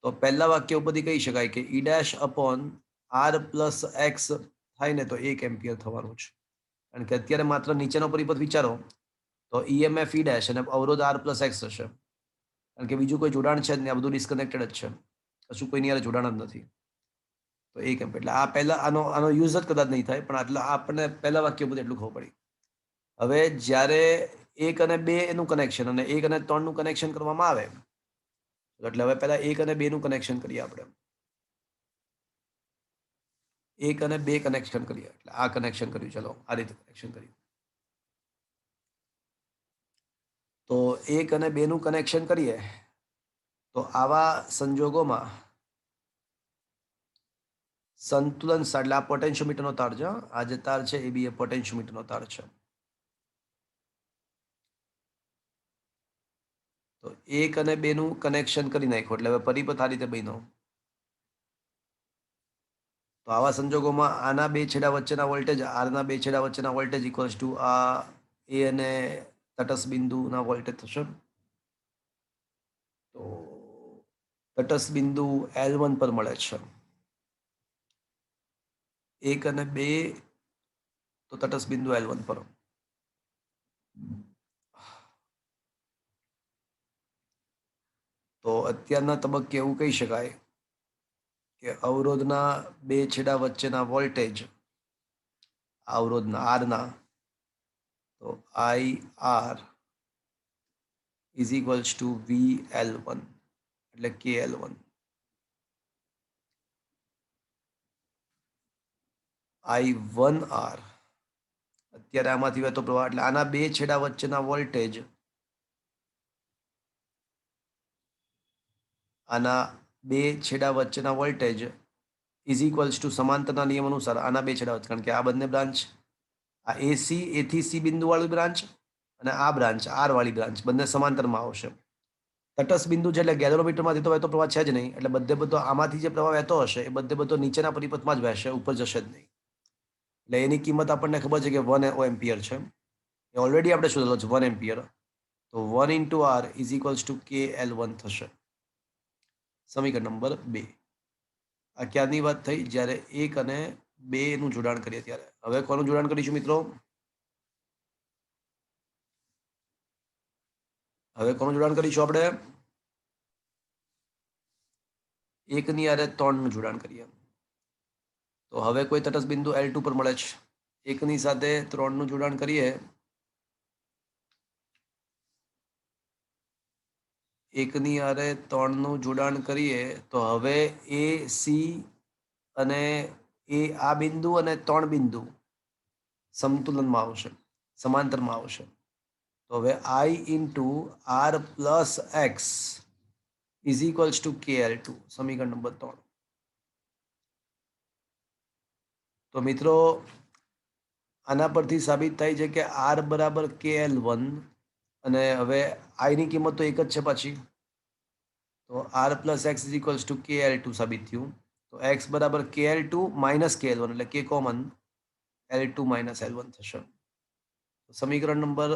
તો પહેલા વાક્ય ઉપરથી કહી શકાય કે E dash upon R plus x થાય ને તો 1 એમ્પિયર થવાનું છે કારણ કે અત્યારે માત્ર નીચેનો પરિપથ વિચારો તો EMF E ડેશ અને અવરોધ R પ્લસ એક્સ હશે કારણ કે બીજું કોઈ જોડાણ છે જ નહીં આ બધું ડિસ્કનેક્ટેડ જ છે કશું કોઈની યાર જોડાણ જ નથી તો 1 એમ્પિયર એટલે આ પહેલા આનો યુઝ જ કદાચ નહીં થાય પણ આટલા આપણને પહેલા વાક્ય બધું એટલું ખબર પડી હવે જ્યારે 1 અને 2 એનું કનેક્શન અને 1 અને 3 નું કનેક્શન કરવામાં આવે એટલે હવે પહેલા 1 અને 2 નું કનેક્શન કરીએ આપણે 1 અને 2 કનેક્શન કરીએ એટલે આ કનેક્શન કર્યું ચલો આ રીતે કનેક્શન કર્યું તો 1 અને 2 નું કનેક્શન કરીએ તો આવા સંજોગોમાં સંતુલન એટલે આ પોટેન્શિયોમીટરનો તાર છે આ જે તાર છે એ બી એ પોટેન્શિયોમીટરનો તાર છે તો 1 અને 2 નું કનેક્શન કરી નાખ્યું એટલે હવે પરિપથ આ રીતે બન્યો તો આવા સંજોગોમાં આના બે છેડા વચ્ચેના વોલ્ટેજ આરના બે છેડા વચ્ચેના વોલ્ટેજ ઇક્વલ્સ ટુ આ એ અને તટસ્થ બિંદુના વોલ્ટેજ થશે તો તટસ્થ બિંદુ L1 પર મળે છે 1 અને 2 તો તટસ્થ બિંદુ L1 પર તો અત્યારના તબક્કે એવું કહી શકાય કે અવરોધના બે છેડા વચ્ચેના વોલ્ટેજ અવરોધના આરના તો IR is equals two VL1 એટલે KL1 I1R અત્યારે આમાંથી વહેતો પ્રવાહ એટલે આના બે છેડા વચ્ચેના વોલ્ટેજ આના બે છેડા વચ્ચેના વોલ્ટેજ ઇઝ ઇક્વલ્સ ટુ સમાંતરના નિયમ અનુસાર આના બે છેડા વચ્ચે કારણ કે આ બંને બ્રાન્ચ આ A થી C બિંદુ વાળી બ્રાન્ચ અને આ બ્રાન્ચ R વાળી બ્રાન્ચ બંને સમાંતરમાં આવશે તટસ્થ બિંદુ છે એટલે ગેલેરોમીટરમાંથી તો વહેતો પ્રવાહ છે જ નહીં એટલે બધો આમાંથી જે પ્રવાહ વહેતો હશે એ બધો નીચેના પરિપથમાં જ વહેશે ઉપર જશે જ નહીં એટલે એની કિંમત આપણને ખબર છે કે 1 એમ્પિયર છે એ ઓલરેડી આપણે શોધેલો છે 1 એમ્પિયર તો 1 into R is equals two KL1 થશે સમીકરણ નંબર 2. આ ક્યારની વાત થઈ? જ્યારે 1 અને 2 નું જોડાણ કરીએ ત્યારે. હવે કોનું જોડાણ કરીશું મિત્રો? હવે કોનું જોડાણ કરીશું આપણે? 1 ની હારે 3 નું જોડાણ કરીએ. તો હવે કોઈ તટસ્થ બિંદુ L2 પર મળે છે. 1 ની સાથે 3 નું જોડાણ કરીએ. 1 ની હારે 3 નું જોડાણ કરીએ તો હવે A, C અને એ આ બિંદુ અને 3 બિંદુ સમતુલનમાં આવશે, સમાંતરમાં આવશે. તો હવે I into R plus X is equals to KL2, સમીકરણ નંબર 3. તો મિત્રો આના પરથી સાબિત થાય છે કે R બરાબર KL1 અને હવે I ની કિંમત તો એક જ છે પાછી. તો R plus X is equals to KL2 સાબિત થયું. તો X બરાબર KL2 minus KL1 એટલે K common, L2 minus L1 થશે. સમીકરણ નંબર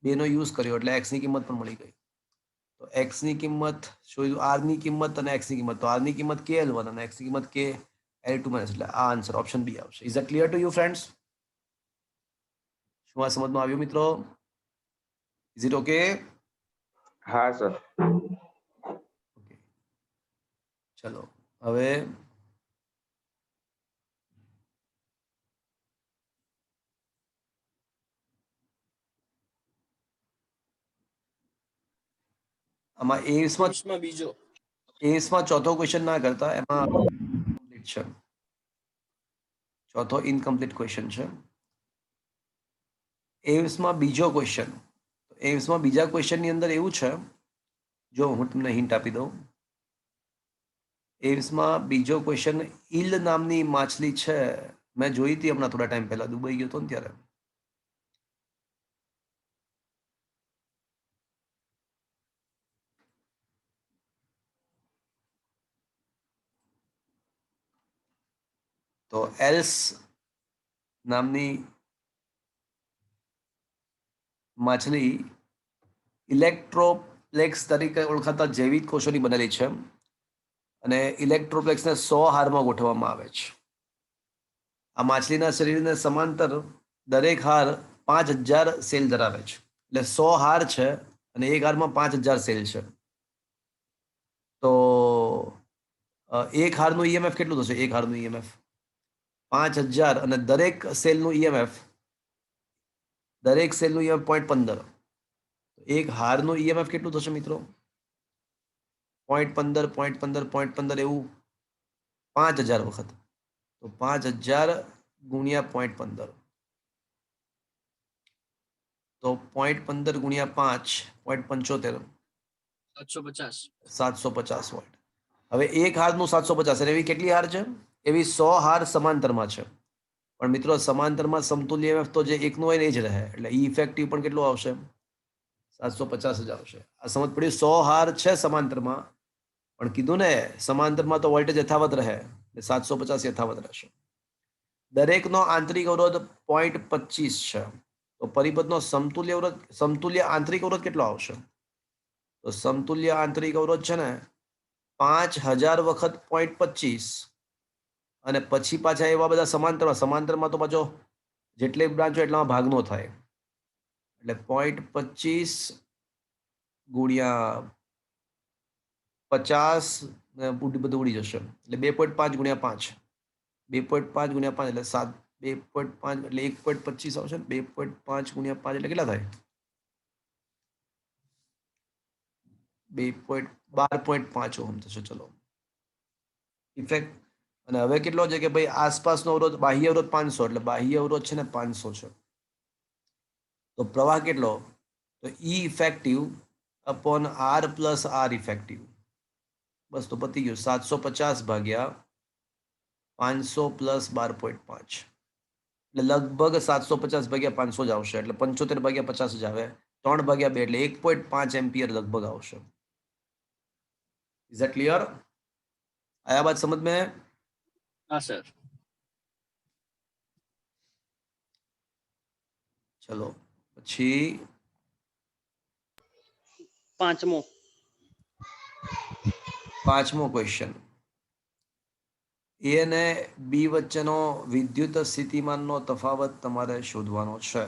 2 નો યુઝ કર્યો એટલે X ની કિંમત પણ મળી ગઈ. તો X ની કિંમત શોધ્યું, R ની કિંમત અને X ની કિંમત. તો R ની કિંમત KL1 અને X ની કિંમત KL2 minus, એટલે આ આન્સર ઓપ્શન બી આવશે. Is it clear to you friends? શું આ સમજમાં આવ્યું મિત્રો? Is it okay? હા સર. ઓકે, ચલો હવે આમાં એમ્સમાં બીજો એસમાં ચોથો ક્વેશ્ચન ના કરતા, એમાં ઇનકમ્પ્લીટ છે. ચોથો ઇનકમ્પ્લીટ ક્વેશ્ચન છે. એમ્સમાં બીજો ક્વેશ્ચન. એમ્સમાં બીજા ક્વેશ્ચનની અંદર એવું છે, જો હું તમને હિન્ટ આપી દઉં. એમ્સમાં બીજો ક્વેશ્ચન, ઈલ નામની માછલી છે, મેં જોઈ હતી હમણાં થોડા ટાઈમ પહેલા, દુબઈ ગયો હતો ને ત્યારે. તો એલ્સ નામની માછલી ઇલેક્ટ્રોપ્લેક્સ તરીકે ઓળખાતા જૈવિક કોષોની બનેલી છે અને ઇલેક્ટ્રોપ્લેક્સને 100 હારમાં ગોઠવવામાં આવે છે. આ માછલીના શરીરને સમાંતર દરેક હાર 5000 સેલ ધરાવે છે. એટલે 100 હાર છે અને એક હારમાં 5000 સેલ છે. તો એક હારનું ઈએમએફ કેટલું થશે? એક હારનું ઈએમએફ 5000 અને દરેક સેલનું ઈએમએફ 0.15. એક હારનું ઈએમએફ કેટલું થશે મિત્રો? 0.15 એવું 5000 વખત. તો 5000 ગુણ્યા 0.15. તો 0.15 ગુણ્યા 5 0.75 750 વોટ. હવે એક હારનું 750, એવી કેટલી હાર છે? એવી 100 હાર સમાંતરમાં છે. પણ મિત્રો સમાંતરમાં સમતુલ્ય ઈએમએફ તો જે એકનું હોય ને એ જ રહે, એટલે ઈ ઇફેક્ટિવ પણ કેટલું આવશે? 750 જ આવશે. આ સમજ પડી? 100 હાર છે સમાંતરમાં, પણ કીધું ને સમાંતરમાં તો વોલ્ટેજ યથાવત રહે, એટલે 750 યથાવત રહેશે. દરેકનો આંતરિક અવરોધ 0.25 છે. તો પરિપથનો સમતુલ્ય આંતરિક અવરોધ કેટલો આવશે? તો સમતુલ્ય આંતરિક અવરોધ છે ને 5000 વખત 0.25 અને પછી પાછા એવા બધા સમાંતરમાં તો પાછો જેટલી બ્રાન્ચ હોય એટલામાં ભાગ નો થાય, એટલે 0.25 ગુણ્યા 50 બધું ઉડી જશે, એટલે 2.5 ગુણ્યા 5, 2.5 ગુણ્યા 5 એટલે 7, 2.5 એટલે 1.25 આવશે ને. 2.5 ગુણ્યા 5 એટલે કેટલા થાય? 12.5 ઓહમ થશે. ચલો ઇફેક્ટ. અને હવે કેટલો છે કે ભાઈ આસપાસનો અવરોધ, બાહ્ય અવરોધ 500, એટલે બાહ્ય અવરોધ છે ને 500 છે. તો પ્રવાહ કેટલો? તો E effective upon R plus R effective. બસ તો પતી ગયું. 750 ભાગ્યા 500 પ્લસ 12.5, એટલે લગભગ 750 ભાગ્યા 500 જ આવશે, એટલે 75 ભાગ્યા 50 જ આવે. 3 ભાગ્યા 2 એટલે 1.5 એમ્પિયર લગભગ આવશે. Is that clear? આયા બાત સમજ में? હા સર. ચલો પછી પાંચમો ક્વેશ્ચન, એ અને બી વચ્ચેનો વિદ્યુત સ્થિતિમાનનો તફાવત તમારે શોધવાનો છે.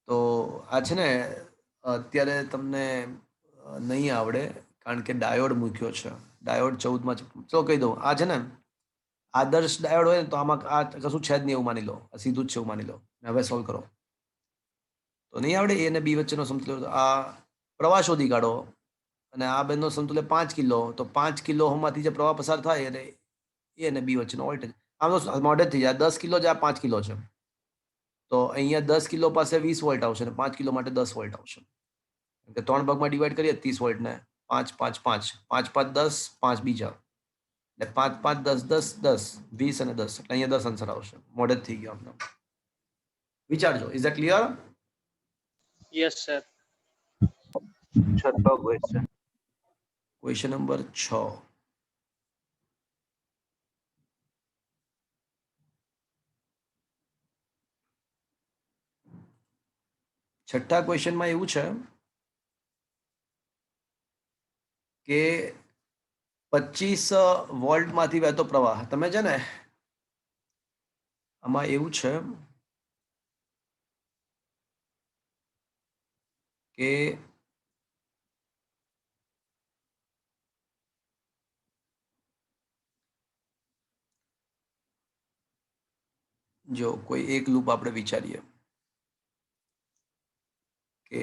તો આ છે ને અત્યારે તમને નહીં આવડે કારણ કે ડાયોડ મૂક્યો છે. ડાયોડ 14માં છે. ચલો કહી દઉં, આ છે ને આદર્શ ડાયોડ હોય ને તો આમાં આ કશું છે જ નહીં એવું માની લો, આ સીધું જ છે એવું માની લો. હવે સોલ્વ કરો તો નહીં આવડે. એ અને બી વચ્ચેનો સમતુલ્ય આ પ્રવાહ શોધી કાઢો અને આ બેનો સમતુલ્ય 5 કિલો, તો 5 કિલો માંથી જે પ્રવાહ પસાર થાય એટલે એ અને બી વચ્ચેનો વોલ્ટેજ આમ તો મોડે થઈ જાય. 10 કિલો છે, આ 5 કિલો છે, તો અહીંયા 10 કિલો પાસે 20 વોલ્ટ આવશે અને 5 કિલો માટે 10 વોલ્ટ આવશે. કે 3 ભાગમાં ડિવાઈડ કરીએ 30 વોલ્ટને, 5 5 5 5 5 10, 5 બીજા એટલે 5 5 10 10 10 20 અને 10 એટલે અહીંયા 10 આન્સર આવશે. મોડે જ થઈ ગયો આપણે. વિચારજો. Is that clear? Yes sir. છઠ્ઠો ક્વેશ્ચન. Question number 6. છઠ્ઠા ક્વેશ્ચનમાં એવું છે કે 25 વોલ્ટમાંથી વહેતો પ્રવાહ, તમે છે ને આમાં એવું છે કે જો કોઈ એક લૂપ આપણે વિચારીએ કે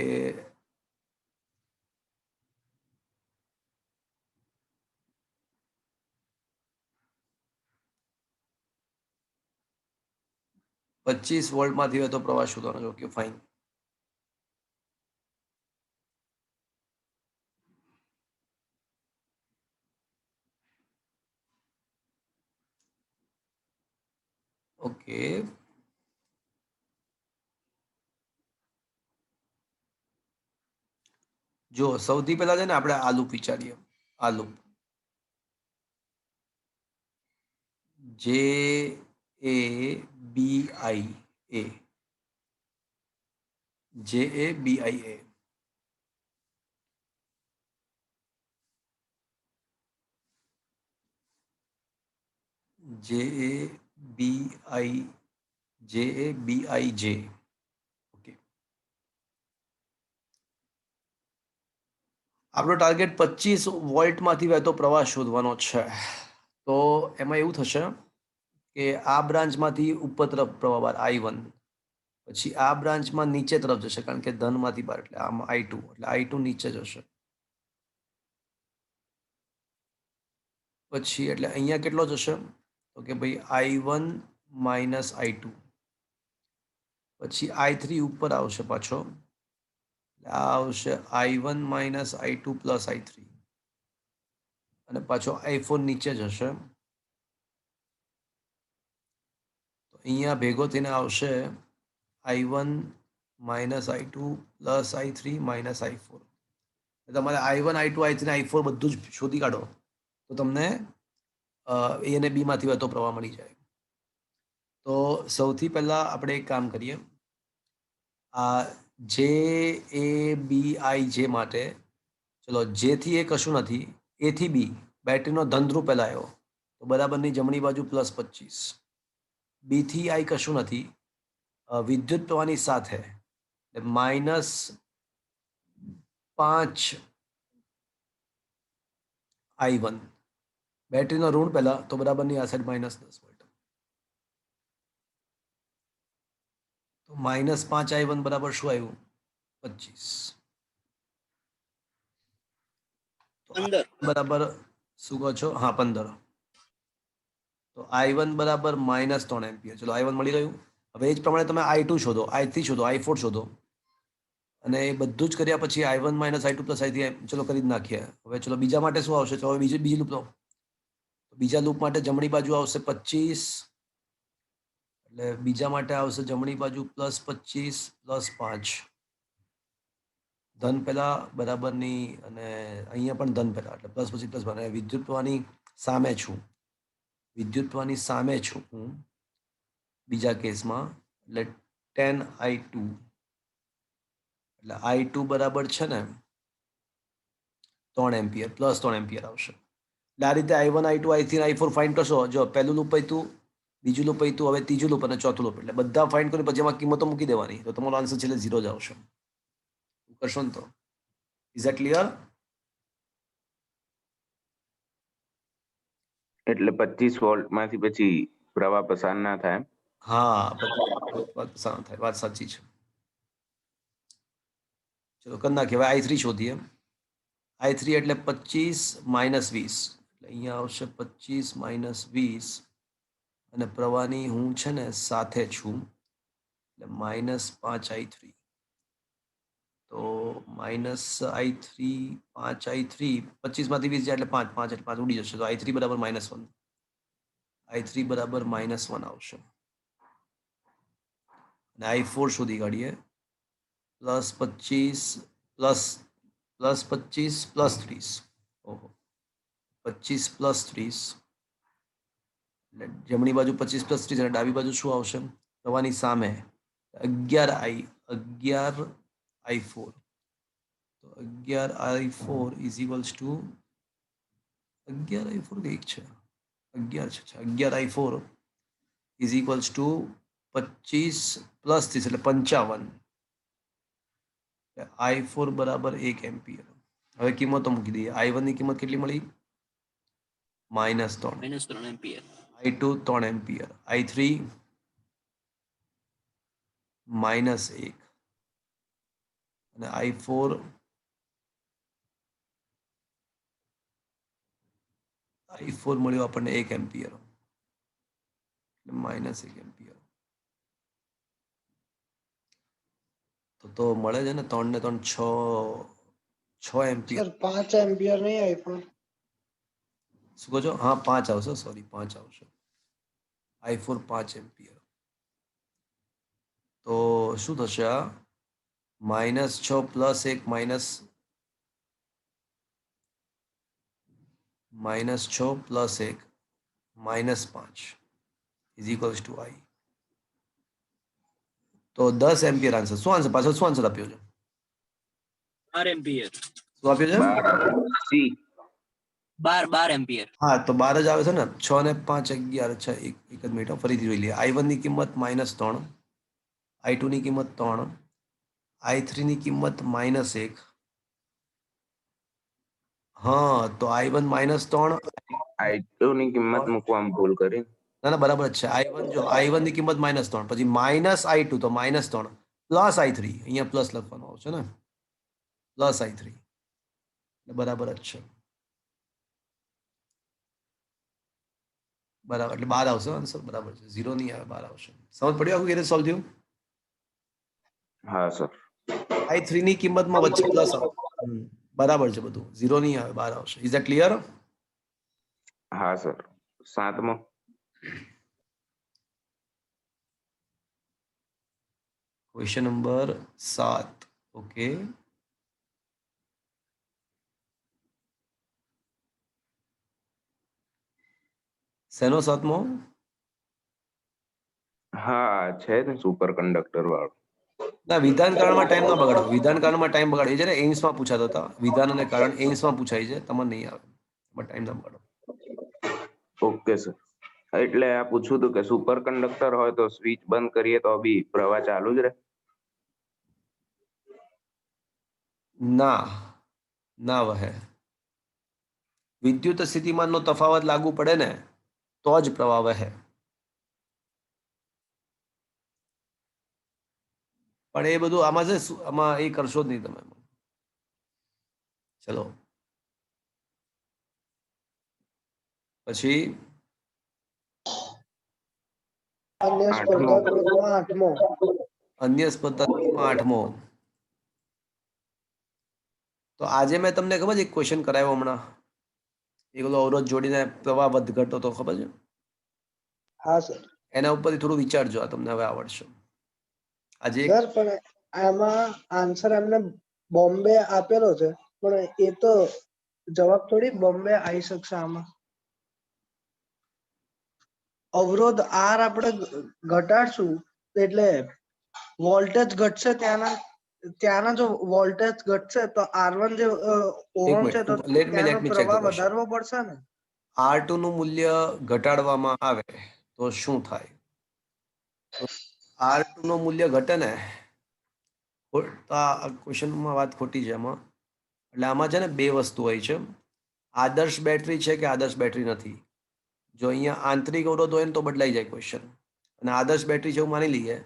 પચીસ વોલ્ટમાંથી વહેતો પ્રવાહ શોધવાનો. Okay fine. ઓકે, જો સૌથી પહેલા છે ને આપણે આ લૂપ વિચારીએ. આ લૂપ જે એ બી આઈ એ, જે એ બી આઈ એ, જે એ બી આઈ, જે એ બી આઈ જે. ઓકે, આપણો ટાર્ગેટ 25 વોલ્ટમાંથી વહેતો પ્રવાહ શોધવાનો છે. તો એમાં એવું થશે કે આ બ્રાન્ચમાંથી ઉપર તરફ પ્રવાહ બહાર I1, પછી આ બ્રાન્ચમાં નીચે તરફ જશે કારણ કે ધનમાંથી બહાર એટલે આમાં I2, એટલે I2 નીચે જશે. પછી એટલે અહીંયા કેટલો જશે તો કે ભાઈ I1 માઇનસ I2, પછી I3 ઉપર આવશે પાછો, આ આવશે I1 minus I2 plus I3 અને પાછો I4 નીચે જશે. તો અહીંયા ભેગો થઈને આવશે I1 minus I2 plus I3 minus I4. તમારે I1 I2 I3 I4 બધું જ શોધી કાઢો તો તમને એ અને બી માંથી વહેતો પ્રવાહ મળી જાય. તો સૌથી પહેલા આપણે એક કામ કરીએ, આ જે એ બી આઈ જે માટે ચલો જેથી એ કશું નથી, એથી બી બેટરીનો ધન ધ્રુવ પહેલા આવ્યો તો બરાબરની જમણી બાજુ +25, બી થી આઈ કશું નથી, વિદ્યુત પ્રવાહની સાથે -5 I1, બેટરીનો ઋણ પહેલા તો બરાબરની આ સાઈડ -10 વોલ્ટ, તો -5 I1 બરાબર શું આવ્યું 25. 15. બરાબર શું કહો છો? હા 15. તો I1 બરાબર -3 એમ્પિયર. ચલો I1 મળી ગયું. હવે એ જ પ્રમાણે તમે I2 શોધો, I3 શોધો, I4 શોધો અને એ બધું જ કર્યા પછી I1 minus I2 plus I3 ચલો કરી જ નાખીએ. હવે ચલો બીજા માટે શું આવશે? ચલો બીજી લૂપ લો. બીજા લૂપ માટે જમણી બાજુ આવશે 25, એટલે બીજા માટે આવશે જમણી બાજુ +25 +5, ધન પહેલા બરાબરની અને અહીંયા પણ ધન પહેલા એટલે પ્લસ પછી પ્લસ. અને વિદ્યુત પ્રવાહની સામે છું, વિદ્યુત પ્રવાહની સામે છું હું બીજા કેસમાં, એટલે 10 I2, એટલે I2 બરાબર છે ને 3 એમ્પિયર પ્લસ 3 એમ્પિયર આવશે. એટલે આ રીતે I1 I2 I3 I4 find કરશો. જો પહેલું લૂપ પત્યું, બીજું લૂપ પત્યું, હવે ત્રીજું લૂપ અને ચોથું લૂપ, એટલે બધા ફાઇન્ડ કરી પછી એમાં કિંમતો મૂકી દેવાની, તો તમારો આન્સર છેલ્લે 0 જ આવશે. કરશો ને તો ઇઝ ધેટ ક્લિયર? એટલે 25 વોલ્ટ માંથી પછી પ્રવાહ પસાર ના થાય એમ? હા, વાત થાય, વાત સાચી છે. ચલો કરી નાખીએ. હવે I3 શોધીએ. I3 એટલે 25 માઇનસ 20, એટલે અહીંયા આવશે 25 માઇનસ 20, અને પ્રવાહની હું છે ને સાથે છું, એટલે -5 I3. તો -I3 5 I3 25 માંથી 20 જાય એટલે 5 5 એટલે 5 ઉડી જશે, તો I3 બરાબર -1. I3 બરાબર -1 આવશે. અને I4 શોધી કાઢીએ. +25 +25 +30. ઓહો, 25 +30, એટલે જમણી બાજુ 25 +30 અને ડાબી બાજુ શું આવશે? પ્રવાહની સામે 11 I4. તો 11 I4 is equals two 11 I4 કઈક છે, 11 છે, 11 I4 ઇઝ ઇક્વલ્સ ટુ 25 + 30 એટલે 55. I4 બરાબર 1 એમ્પિયર. હવે કિંમતો મૂકી દઈએ. I1 ની કિંમત કેટલી મળી? -3. -3 એમ્પિયર. I2 3 ampere. I3 -1. અને I4 મળ્યો આપણને 1 એમ્પિયર, એટલે -1 એમ્પિયર. તો મળે છે ને 3 ને 3 6 એમ્પિયર. સર 5 એમ્પિયર નહીં I4. શું કહો છો? હા, 5 આવશે, સોરી 5 આવશે. I4 5 ampere. તો શું થશે? આ -6 + 1 -6 + 1 -5 ઇઝ ઇક્વલ્સ ટુ I. તો 10 એમ્પિયર આન્સર. શું આન્સર પાછળ શું આન્સર આપ્યો છે? 12 એમ્પિયર. શું આપ્યું છે? 12 12 એમ્પિયર. હા, તો 12 જ આવે છે ને. 6 ને 5 11. અચ્છા, એક જ મિનિટ, ફરીથી જોઈ લઈએ. I1 ની કિંમત -3, I2 ની કિંમત 3, I3 ની કિંમત -1. હા, તો I1 -3. I2 ની કિંમત મૂકવામાં ભૂલ કરી. ના ના, બરાબર જ છે. I1 જો I1 ની કિંમત -3, પછી -I2 તો -3 પ્લસ I3, અહીંયા પ્લસ લખવાનું આવશે ને, પ્લસ I3, એટલે બરાબર જ છે. બરાબર, એટલે 12 આવશે આન્સર. બરાબર છે, 0 નહીં આવે, 12 આવશે. સમજ પડ્યું આખું કેવી રીતે સોલ્વ થયું? હા સર. I3 ની કિંમતમાં વચ્ચે પ્લસ આવે. બરાબર છે બધું, 0 નહીં આવે, 12 આવશે. Is that clear? હા સર. 7મો. Question number 7. ઓકે, શેનો 7મો? હા છે ને, સુપર કંડક્ટર વાળો. ના, વિધાન કારણમાં ટાઈમ ના બગાડો. વિધાન કારણમાં ટાઈમ બગાડે છે ને, એમ્સમાં પૂછાતા હતા. વિધાન અને કારણ એમ્સમાં પૂછાય છે, તમને નહીં આવે. એમાં ટાઈમ ના બગાડો. Okay sir. એટલે આ પૂછવું હતું કે સુપર કંડક્ટર હોય તો સ્વિચ બંધ કરીએ તો બી પ્રવાહ ચાલુ જ રહે? ના, ના વહે. વિદ્યુત સ્થિતિમાનનો તફાવત લાગુ પડે ને તો જ પ્રવાહ વહે. પણ એ બધું આમાં છે, આમાં એ કરશો જ નહીં તમે. ચલો પછી અન્ય 8મો. સ્પર્ધાત્મકમાં 8મો. અન્ય સ્પર્ધાત્મકમાં 8મો. તો આજે મેં તમને ખબર છે એક ક્વેશ્ચન કરાવ્યો હમણાં, એકલો અવરોધ જોડીને પ્રવાહ વધઘટ હતો, ખબર છે? હા સર. એના ઉપરથી થોડું વિચારજો, આ તમને હવે આવડશે. આજે સર પણ આમાં આન્સર એમને બોમ્બે આપેલો છે, પણ એ તો જવાબ થોડી બોમ્બે આવી શકશે આમાં. અવરોધ R આપણે ઘટાડશું એટલે વોલ્ટેજ ઘટશે ત્યાંના. ત્યાંના જો વોલ્ટેજ ઘટશે તો R1 જે ઓહમ છે તો લેટ ત્યાંનો મી ચેક પ્રવાહ ધ ક્વેશ્ચન. વધારવો પડશે ને. R2 નું મૂલ્ય ઘટાડવામાં આવે તો શું થાય? તો R2 નું મૂલ્ય ઘટે ને, તો આ ક્વેશ્ચનમાં વાત ખોટી છે આમાં. એટલે આમાં છે ને બે વસ્તુ હોય છે. આદર્શ બેટરી છે કે આદર્શ બેટરી નથી. જો અહીંયા આંતરિક અવરોધ હોય ને તો બદલાઈ જાય ક્વેશ્ચન. અને આદર્શ બેટરી છે એવું માની લઈએ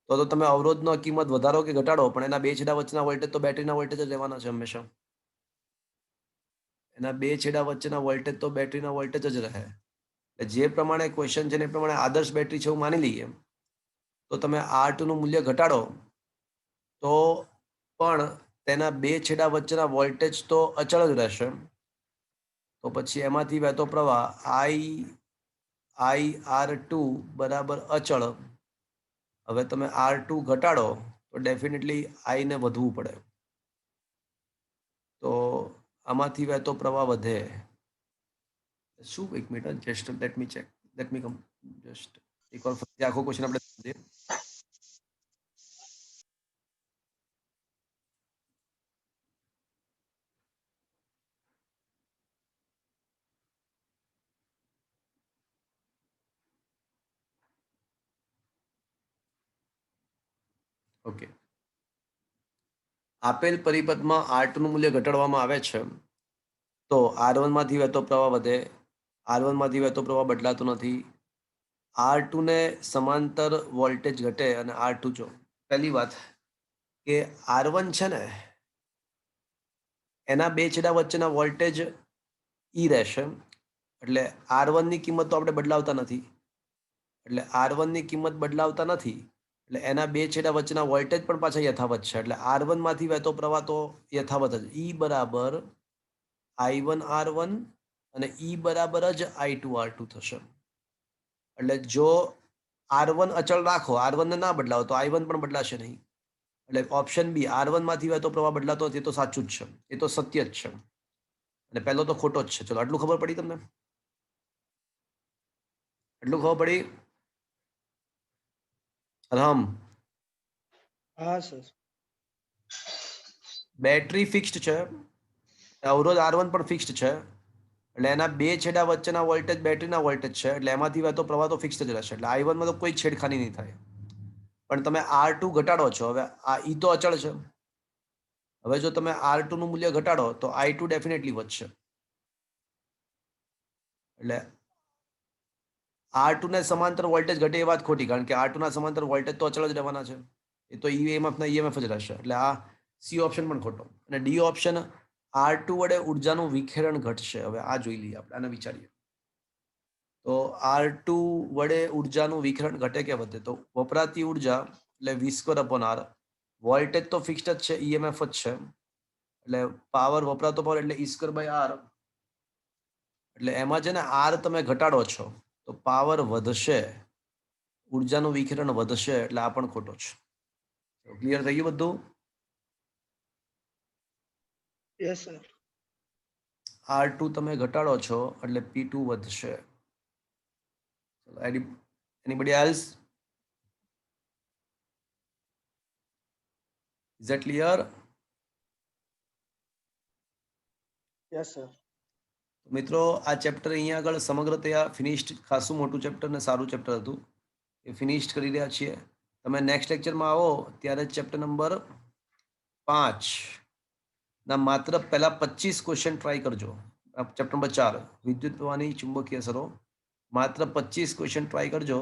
તો તમે અવરોધનો કિંમત વધારો કે ઘટાડો, પણ એના બે છેડા વચ્ચેના વોલ્ટેજ તો બેટરીના વોલ્ટેજ જ રહેવાના છે હંમેશા. એના બે છેડા વચ્ચેના વોલ્ટેજ તો બેટરીના વોલ્ટેજ જ રહે. એટલે જે પ્રમાણે ક્વેશ્ચન છે ને એ પ્રમાણે આદર્શ બેટરી છે એવું માની લઈએ તો તમે R2 નું મૂલ્ય ઘટાડો તો પણ તેના બે છેડા વચ્ચેના વોલ્ટેજ તો અચળ જ રહેશે. તો પછી એમાંથી વહેતો પ્રવાહ IR2 બરાબર અચળ. હવે તમે R2 ઘટાડો તો ડેફિનેટલી I ને વધવું પડે. તો આમાંથી વહેતો પ્રવાહ વધે. શું? એક minute, just let me check, let me come, just એકવાર ફરીથી આખો ક્વેશ્ચન આપણે સમજીએ. ઓકે, આપેલ પરિપથમાં R2 નું મૂલ્ય ઘટાડવામાં આવે છે તો R1 માંથી વહેતો પ્રવાહ વધે. R1 માંથી વહેતો પ્રવાહ બદલાતો નથી. R2 ને સમાંતર વોલ્ટેજ ઘટે અને R2 જો પહેલી વાત કે R1 છે ને એના બે છેડા વચ્ચેના વોલ્ટેજ E રહેશે. એટલે R1 ની કિંમત તો આપણે બદલાવતા નથી. એટલે R1 ની કિંમત બદલાવતા નથી. એટલે એના બે છેડા વચ્ચેના વોલ્ટેજ પણ પાછા યથાવત છે. એટલે R1 માંથી વહેતો પ્રવાહ તો યથાવત જ. E બરાબર I1 R1 અને E બરાબર જ I2 R2 થશે. એટલે જો R1 અચળ રાખો, R1 ને ના બદલાવો તો I1 પણ બદલાશે નહીં. એટલે ઓપ્શન બી R1 માંથી વહેતો પ્રવાહ બદલાતો નથી, એ તો સાચું જ છે, એ તો સત્ય જ છે. અને પહેલો તો ખોટો જ છે. ચલો આટલું ખબર પડી તમને? એટલું ખબર પડી? રામ, હા સર. બેટરી ફિક્સ્ડ છે, અવરોધ R1 પણ ફિક્સ્ડ છે. એટલે એના બે છેડા વચ્ચેના વોલ્ટેજ બેટરીના વોલ્ટેજ છે. એટલે એમાંથી વહેતો પ્રવાહ તો ફિક્સ જ રહેશે. એટલે I1 માં તો કોઈ છેડખાની નહીં થાય. પણ તમે R2 ઘટાડો છો. હવે આ E તો અચળ છે. હવે જો તમે R2 નું મૂલ્ય ઘટાડો તો I2 ડેફિનેટલી વધશે. એટલે R2 ને સમાંતર વોલ્ટેજ ઘટે એ વાત ખોટી, કારણ કે R2 ના સમાંતર વોલ્ટેજ તો અચળ જ રહેવાના છે. એ તો EMF ના EMF જ રહેશે. એટલે આ સી ઓપ્શન પણ ખોટો. અને ડી ઓપ્શન R2 વડે ઉર્જાનું વિખેરણ ઘટશે. હવે આ જોઈ લઈએ, આપણે આને વિચારીએ. તો R2 વડે ઉર્જાનું વિખેરણ ઘટે કે વધે? તો વપરાતી ઉર્જા એટલે V²/R. વોલ્ટેજ તો ફિક્સ્ડ જ છે, EMF જ છે. એટલે પાવર વપરાતો પાવર એટલે E²/R. એટલે એમાં છે ને R તમે ઘટાડો છો તો પાવર વધશે, ઉર્જાનું વિખેરણ વધશે. એટલે આ પણ ખોટો છે. ક્લિયર થઈ ગયું બધું? Yes sir. R2 તમે ઘટાડો છો એટલે P2 વધશે. Anybody else? Is that clear? Yes sir. મિત્રો, આ ચેપ્ટર અહીંયા આગળ સમગ્રતયા ફિનિશ્ડ, ખાસું મોટું ચેપ્ટર ને સારું ચેપ્ટર હતું, એ ફિનિશ્ડ કરી રહ્યા છીએ. તમે નેક્સ્ટ લેક્ચરમાં આવો ત્યારે ચેપ્ટર નંબર 5 ના માત્ર પહેલા 25 ક્વેશ્ચન ટ્રાય કરજો. ચેપ્ટર નંબર 4 વિદ્યુત પ્રવાહની ચુંબકીય અસરો, માત્ર 25 ક્વેશ્ચન ટ્રાય કરજો.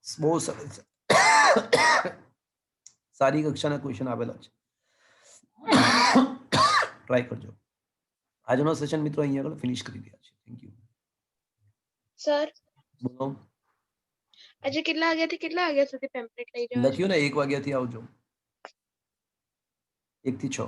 બહુ સરસ સારી કક્ષાના ક્વેશ્ચન આવેલા છે, ટ્રાય કરજો. આજનો સેશન મિત્રો અહીંયા આગળ ફિનિશ કરી રહ્યા છે. Thank you. સર, બોલો. આજે કેટલા વાગ્યાથી કેટલા વાગ્યા સુધી પેમ્પલેટ લઈ જવા છે? લખ્યું ને 1 વાગ્યાથી આવજો, 1 થી 6.